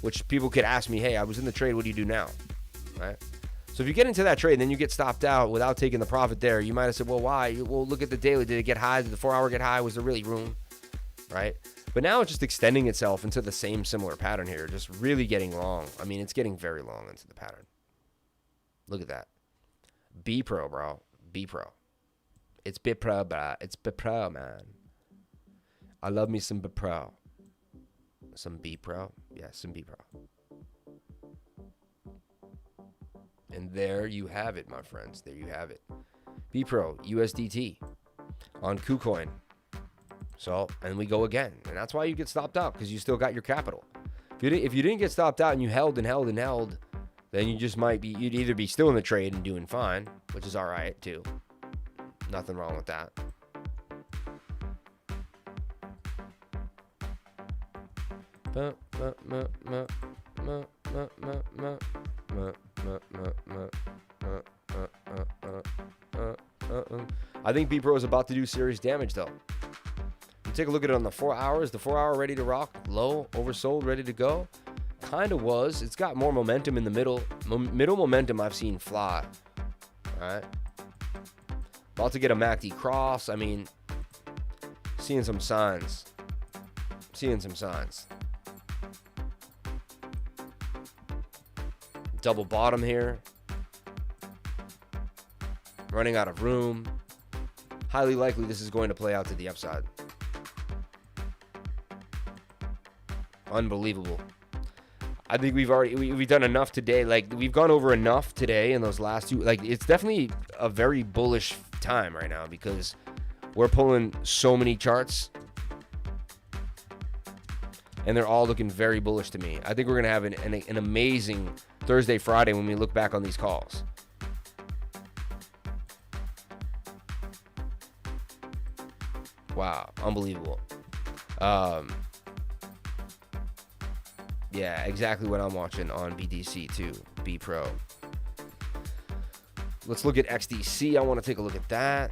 which people could ask me, hey, I was in the trade. What do you do now, right? So if you get into that trade and then you get stopped out without taking the profit there, you might have said, well, why? Well, look at the daily. Did it get high? Did the 4 hour get high? Was there really room, right? But now it's just extending itself into the same similar pattern here, just really getting long. I mean, it's getting very long into the pattern. Look at that. B-Pro, bro. B-Pro. It's B-Pro, bro. It's B-Pro, man. I love me some B-Pro. Some B-Pro? Yeah, some B-Pro. And there you have it, my friends. There you have it. B-Pro, USDT on KuCoin. So, and we go again. And that's why you get stopped out, because you still got your capital. If you didn't get stopped out and you held and held and held, then you just might be, you'd either be still in the trade and doing fine, which is all right too. Nothing wrong with that. I think B-Pro is about to do serious damage, though. You take a look at it on the 4 hours. The 4 hour ready to rock, low, oversold, ready to go. Kind of was. It's got more momentum in the middle. Middle momentum I've seen fly. All right. About to get a MACD cross. I mean, seeing some signs. Seeing some signs. Double bottom here. Running out of room. Highly likely this is going to play out to the upside. Unbelievable. I think we've done enough today. Like, we've gone over enough today in those last two. Like, it's definitely a very bullish time right now because we're pulling so many charts and they're all looking very bullish to me. I think we're going to have an amazing Thursday, Friday when we look back on these calls. Wow, unbelievable. Yeah, exactly what I'm watching on BTC too, B Pro. Let's look at XDC. I want to take a look at that.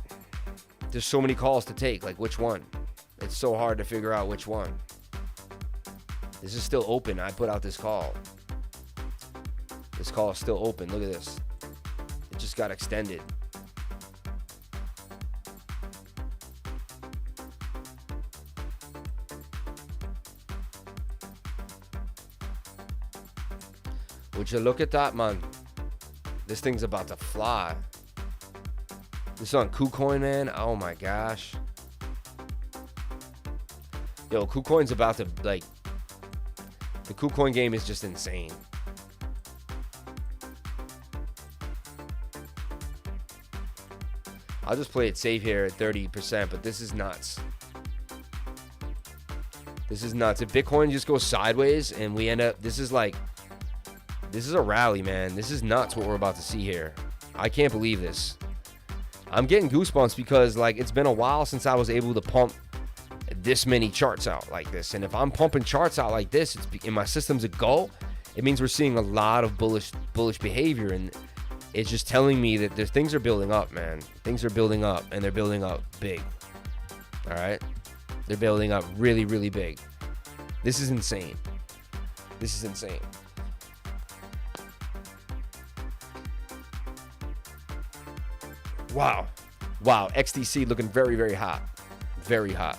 There's so many calls to take. Like, which one? It's so hard to figure out which one. This is still open. I put out this call. This call is still open. Look at this. It just got extended. Would you look at that, man? This thing's about to fly. This is on KuCoin, man. Oh my gosh. Yo, KuCoin's about to, like, the KuCoin game is just insane. I'll just play it safe here at 30%, but this is nuts. This is nuts. If Bitcoin just goes sideways and we end up, this is a rally, man. This is nuts what we're about to see here. I can't believe this. I'm getting goosebumps because, like, it's been a while since I was able to pump this many charts out like this. And if I'm pumping charts out like this, and my system's a go, it means we're seeing a lot of bullish behavior. And it's just telling me that things are building up, man. Things are building up, and they're building up big. All right? They're building up really, really big. This is insane. This is insane. Wow. Wow. XDC looking very, very hot. Very hot.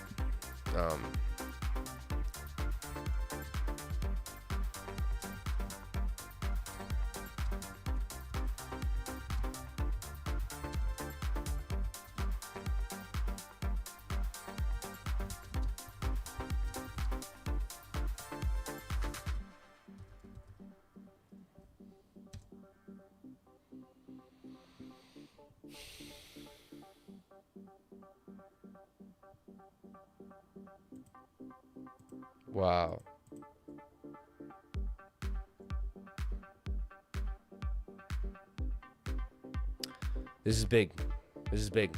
Wow. This is big. This is big.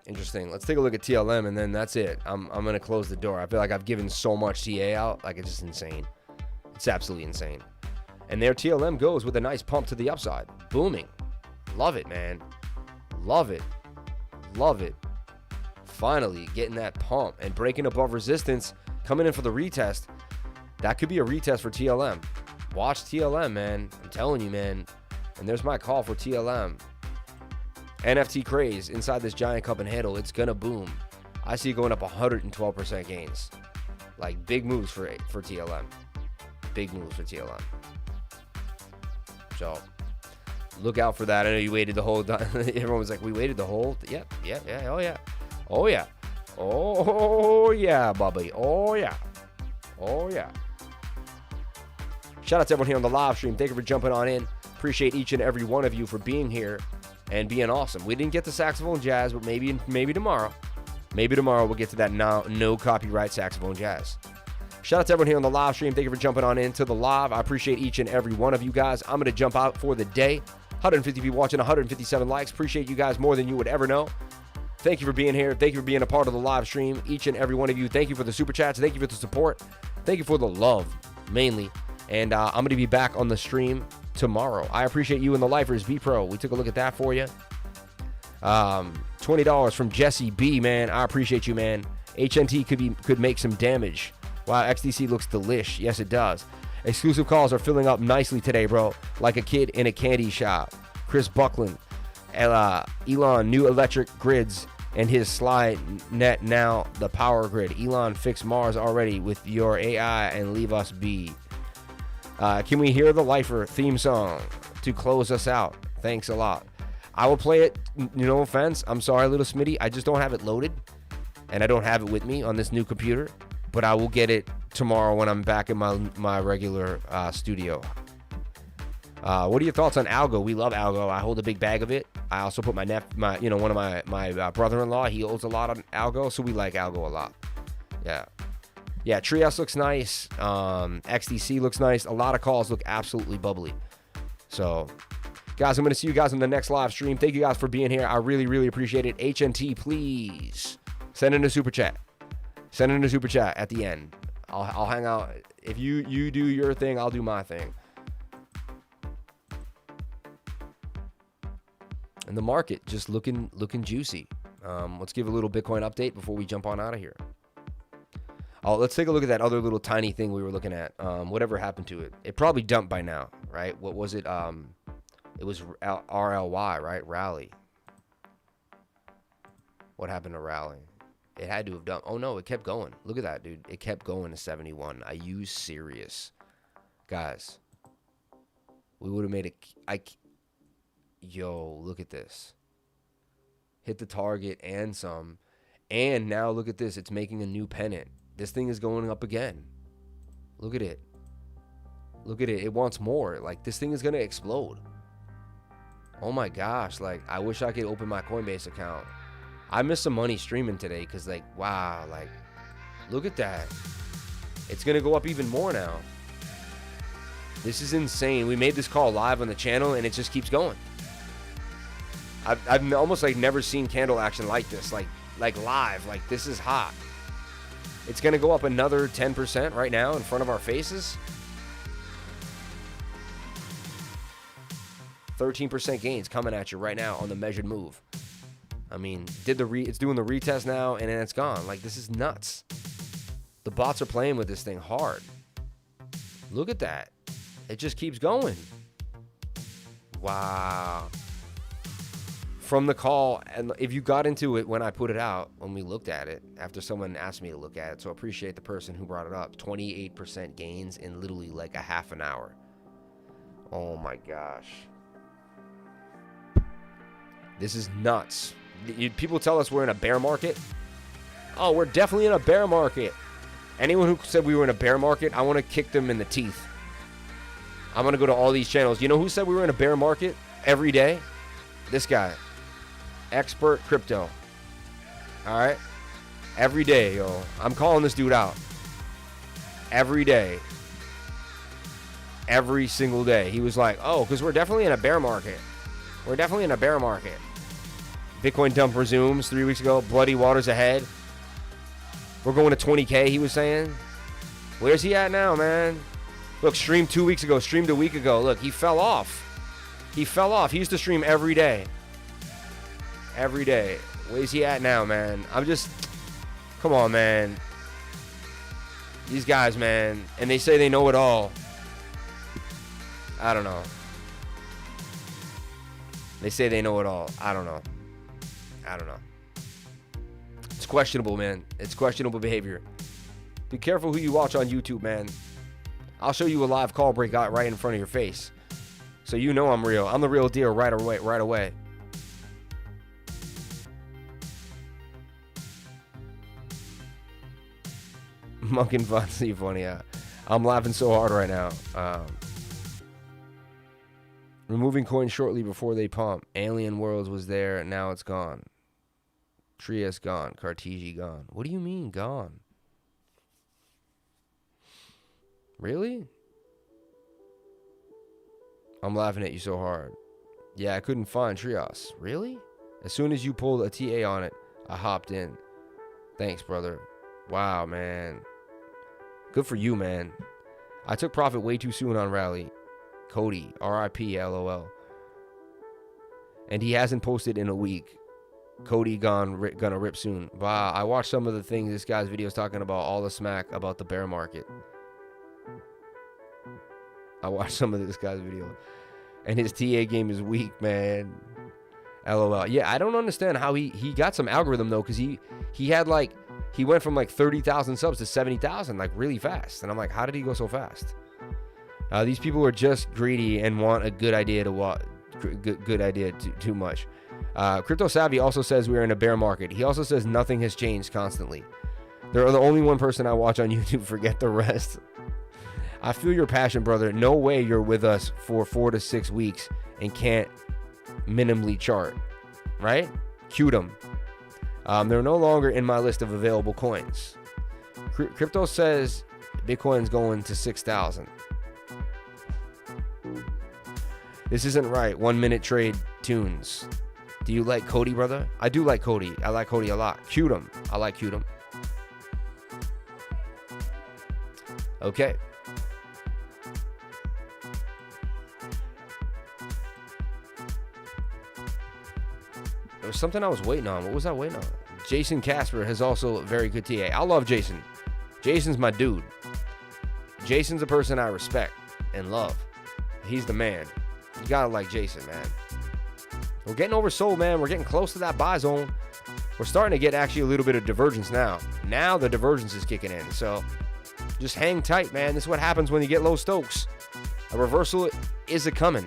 Interesting. Let's take a look at TLM, and then that's it. I'm going to close the door. I feel like I've given so much CA out. Like, it's just insane. It's absolutely insane. And there TLM goes with a nice pump to the upside. Booming. Love it, man. Love it. Love it. Finally getting that pump and breaking above resistance, coming in for the retest. That could be a retest for TLM. Watch TLM, man. I'm telling you, man. And there's my call for TLM. NFT craze inside this giant cup and handle. It's gonna boom. I see it going up 112% gains. Like, big moves for TLM. Big moves for TLM. So look out for that. I know you waited the whole time. Everyone was like, we waited the whole. Yep. Yeah. Oh yeah. Oh yeah. Oh yeah, Bobby. Oh yeah. Oh yeah. Shout out to everyone here on the live stream. Thank you for jumping on in. Appreciate each and every one of you for being here and being awesome. We didn't get the saxophone jazz, but maybe tomorrow. Maybe tomorrow we'll get to that no copyright saxophone jazz. Shout out to everyone here on the live stream. Thank you for jumping on into the live. I appreciate each and every one of you guys. I'm going to jump out for the day. 150 people watching, 157 likes. Appreciate you guys more than you would ever know. Thank you for being here. Thank you for being a part of the live stream. Each and every one of you. Thank you for the super chats. Thank you for the support. Thank you for the love, mainly. And I'm going to be back on the stream tomorrow. I appreciate you and the lifers. B Pro. We took a look at that for you. $20 from Jesse B, man. I appreciate you, man. HNT could make some damage. Wow, XDC looks delish. Yes, it does. Exclusive calls are filling up nicely today, bro. Like a kid in a candy shop. Chris Buckland. Elon, new electric grids and his slide net now the power grid. Elon fixed Mars already with your AI and leave us be. Can we hear the Lifer theme song to close us out? Thanks a lot. I will play it. No offense. I'm sorry, little Smitty. I just don't have it loaded. And I don't have it with me on this new computer. But I will get it tomorrow when I'm back in my regular studio. What are your thoughts on algo? We love algo. I hold a big bag of it. I also put one of my brother-in-law. He holds a lot on algo, so we like algo a lot. Yeah. Trios looks nice. XDC looks nice. A lot of calls look absolutely bubbly. So, guys, I'm going to see you guys in the next live stream. Thank you guys for being here. I really, really appreciate it. HNT, please send in a super chat. Send in a super chat at the end. I'll hang out. If you do your thing, I'll do my thing. And the market just looking juicy. Let's give a little Bitcoin update before we jump on out of here. Let's take a look at that other little tiny thing we were looking at. Whatever happened to it? It probably dumped by now, right? What was it? It was RLY, right? Rally. What happened to Rally? It had to have dumped. Oh no, it kept going. Look at that, dude. It kept going to 71. Are you serious? Guys, we would have made it. Yo, look at this. Hit the target and some. And now look at this. It's making a new pennant. This thing is going up again. Look at it. Look at it. It wants more. Like, this thing is going to explode. Oh my gosh. Like, I wish I could open my Coinbase account. I missed some money streaming today because, like, wow. Like, look at that. It's going to go up even more now. This is insane. We made this call live on the channel, and it just keeps going. I've almost, like, never seen candle action like this. Like live. Like, this is hot. It's going to go up another 10% right now in front of our faces. 13% gains coming at you right now on the measured move. I mean, it's doing the retest now, and then it's gone. Like, this is nuts. The bots are playing with this thing hard. Look at that. It just keeps going. Wow. From the call, and if you got into it when I put it out, when we looked at it, after someone asked me to look at it, so I appreciate the person who brought it up. 28% gains in literally like a half an hour. Oh my gosh. This is nuts. People tell us we're in a bear market. Oh, we're definitely in a bear market. Anyone who said we were in a bear market, I want to kick them in the teeth. I'm going to go to all these channels. You know who said we were in a bear market every day? This guy. Expert Crypto. All right? Every day, yo. I'm calling this dude out. Every day. Every single day. He was like, oh, because we're definitely in a bear market. We're definitely in a bear market. Bitcoin dump resumes 3 weeks ago. Bloody waters ahead. We're going to 20K, he was saying. Where's he at now, man? Look, streamed 2 weeks ago. Streamed a week ago. Look, he fell off. He fell off. He used to stream every day. Every day. Where's he at now, man? Come on, man. These guys, man. And they say they know it all. I don't know. They say they know it all. I don't know. It's questionable, man. It's questionable behavior. Be careful who you watch on YouTube, man. I'll show you a live call break out right in front of your face. So you know I'm real. I'm the real deal right away. Monk and Fonzie funny. I'm laughing so hard right now. Removing coins shortly before they pump. Alien Worlds was there, and now it's gone. Trias gone. Cartesi gone. What do you mean gone? Really? I'm laughing at you so hard. Yeah, I couldn't find Trios. Really? As soon as you pulled a TA on it, I hopped in. Thanks, brother. Wow, man. Good for you, man. I took profit way too soon on Rally. Cody, RIP, LOL. And he hasn't posted in a week. Cody gonna rip soon. Wow, I watched some of the things this guy's videos talking about, all the smack about the bear market. I watched some of this guy's video. And his TA game is weak, man. LOL. Yeah, I don't understand how he got some algorithm, though, because he went from like 30,000 subs to 70,000 like really fast. And I'm like, how did he go so fast? These people are just greedy and want a good idea to what good idea too much. Crypto Savvy also says we're in a bear market. He also says nothing has changed constantly. They're the only one person I watch on YouTube. Forget the rest. I feel your passion, brother. No way you're with us for 4 to 6 weeks and can't minimally chart, right? Cute them. They're no longer in my list of available coins. Crypto says Bitcoin's going to 6,000. This isn't right. 1 minute trade tunes. Do you like Cody, brother? I do like Cody. I like Cody a lot. Cute him. I like cute him. Okay. There was something I was waiting on. What was I waiting on? Jason Casper has also a very good TA. I love Jason. Jason's my dude. Jason's a person I respect and love. He's the man. You gotta like Jason, man. We're getting oversold, man. We're getting close to that buy zone. We're starting to get actually a little bit of divergence now. Now the divergence is kicking in. So just hang tight, man. This is what happens when you get low Stokes. A reversal is a coming.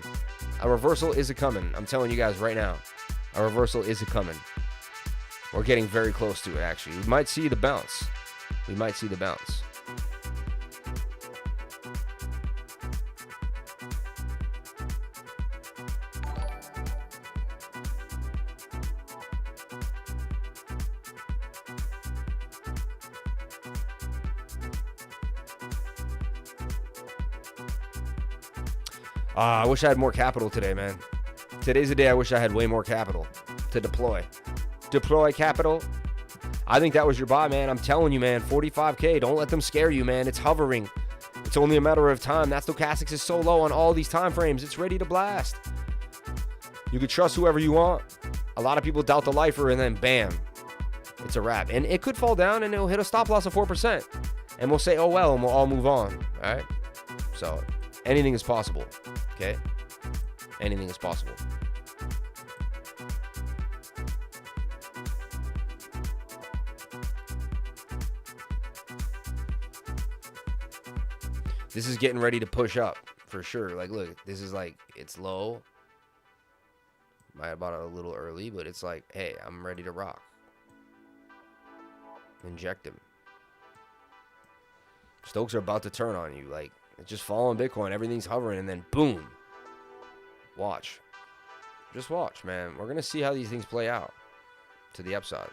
A reversal is a coming. I'm telling you guys right now. A reversal is a coming. We're getting very close to it, actually. We might see the bounce. We might see the bounce. I wish I had more capital today, man. Today's the day I wish I had way more capital to deploy. Deploy capital. I think that was your buy, man. I'm telling you, man. 45K. Don't let them scare you, man. It's hovering. It's only a matter of time. That stochastics is so low on all these time frames. It's ready to blast. You could trust whoever you want. A lot of people doubt the lifer, and then bam, it's a wrap. And it could fall down, and it'll hit a stop loss of 4%. And we'll say, oh, well, and we'll all move on. All right? So anything is possible. Okay? Anything is possible. This is getting ready to push up for sure. Like, look, this is like, it's low. Might have bought it a little early, but it's like, hey, I'm ready to rock. Inject him. Stokes are about to turn on you. Like, it's just following Bitcoin. Everything's hovering, and then boom. Watch. Just watch, man. We're going to see how these things play out to the upside.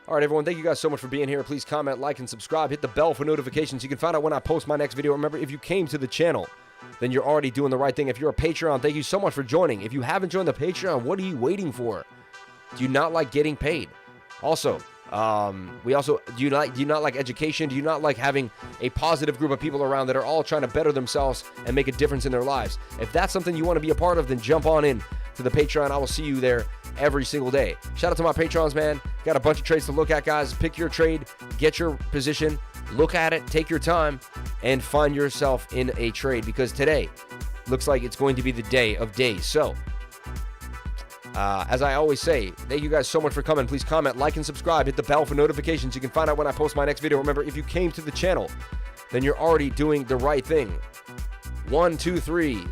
All right, everyone. Thank you guys so much for being here. Please comment, like, and subscribe. Hit the bell for notifications. You can find out when I post my next video. Remember, if you came to the channel, then you're already doing the right thing. If you're a Patreon, thank you so much for joining. If you haven't joined the Patreon, what are you waiting for? Do you not like getting paid? Also, do you not like education? Do you not like having a positive group of people around that are all trying to better themselves and make a difference in their lives? If that's something you want to be a part of, then jump on in to the Patreon. I will see you there every single day. Shout out to my Patrons, man. Got a bunch of trades to look at, guys. Pick your trade, get your position, look at it, take your time, and find yourself in a trade, because today looks like it's going to be the day of days. So, as I always say, thank you guys so much for coming. Please comment, like, and subscribe. Hit the bell for notifications. You can find out when I post my next video. Remember, if you came to the channel, then you're already doing the right thing. 1, 2, 3.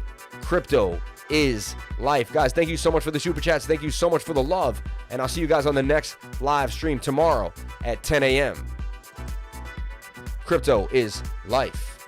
Crypto is life. Guys, thank you so much for the super chats. Thank you so much for the love. And I'll see you guys on the next live stream tomorrow at 10 a.m. Crypto is life.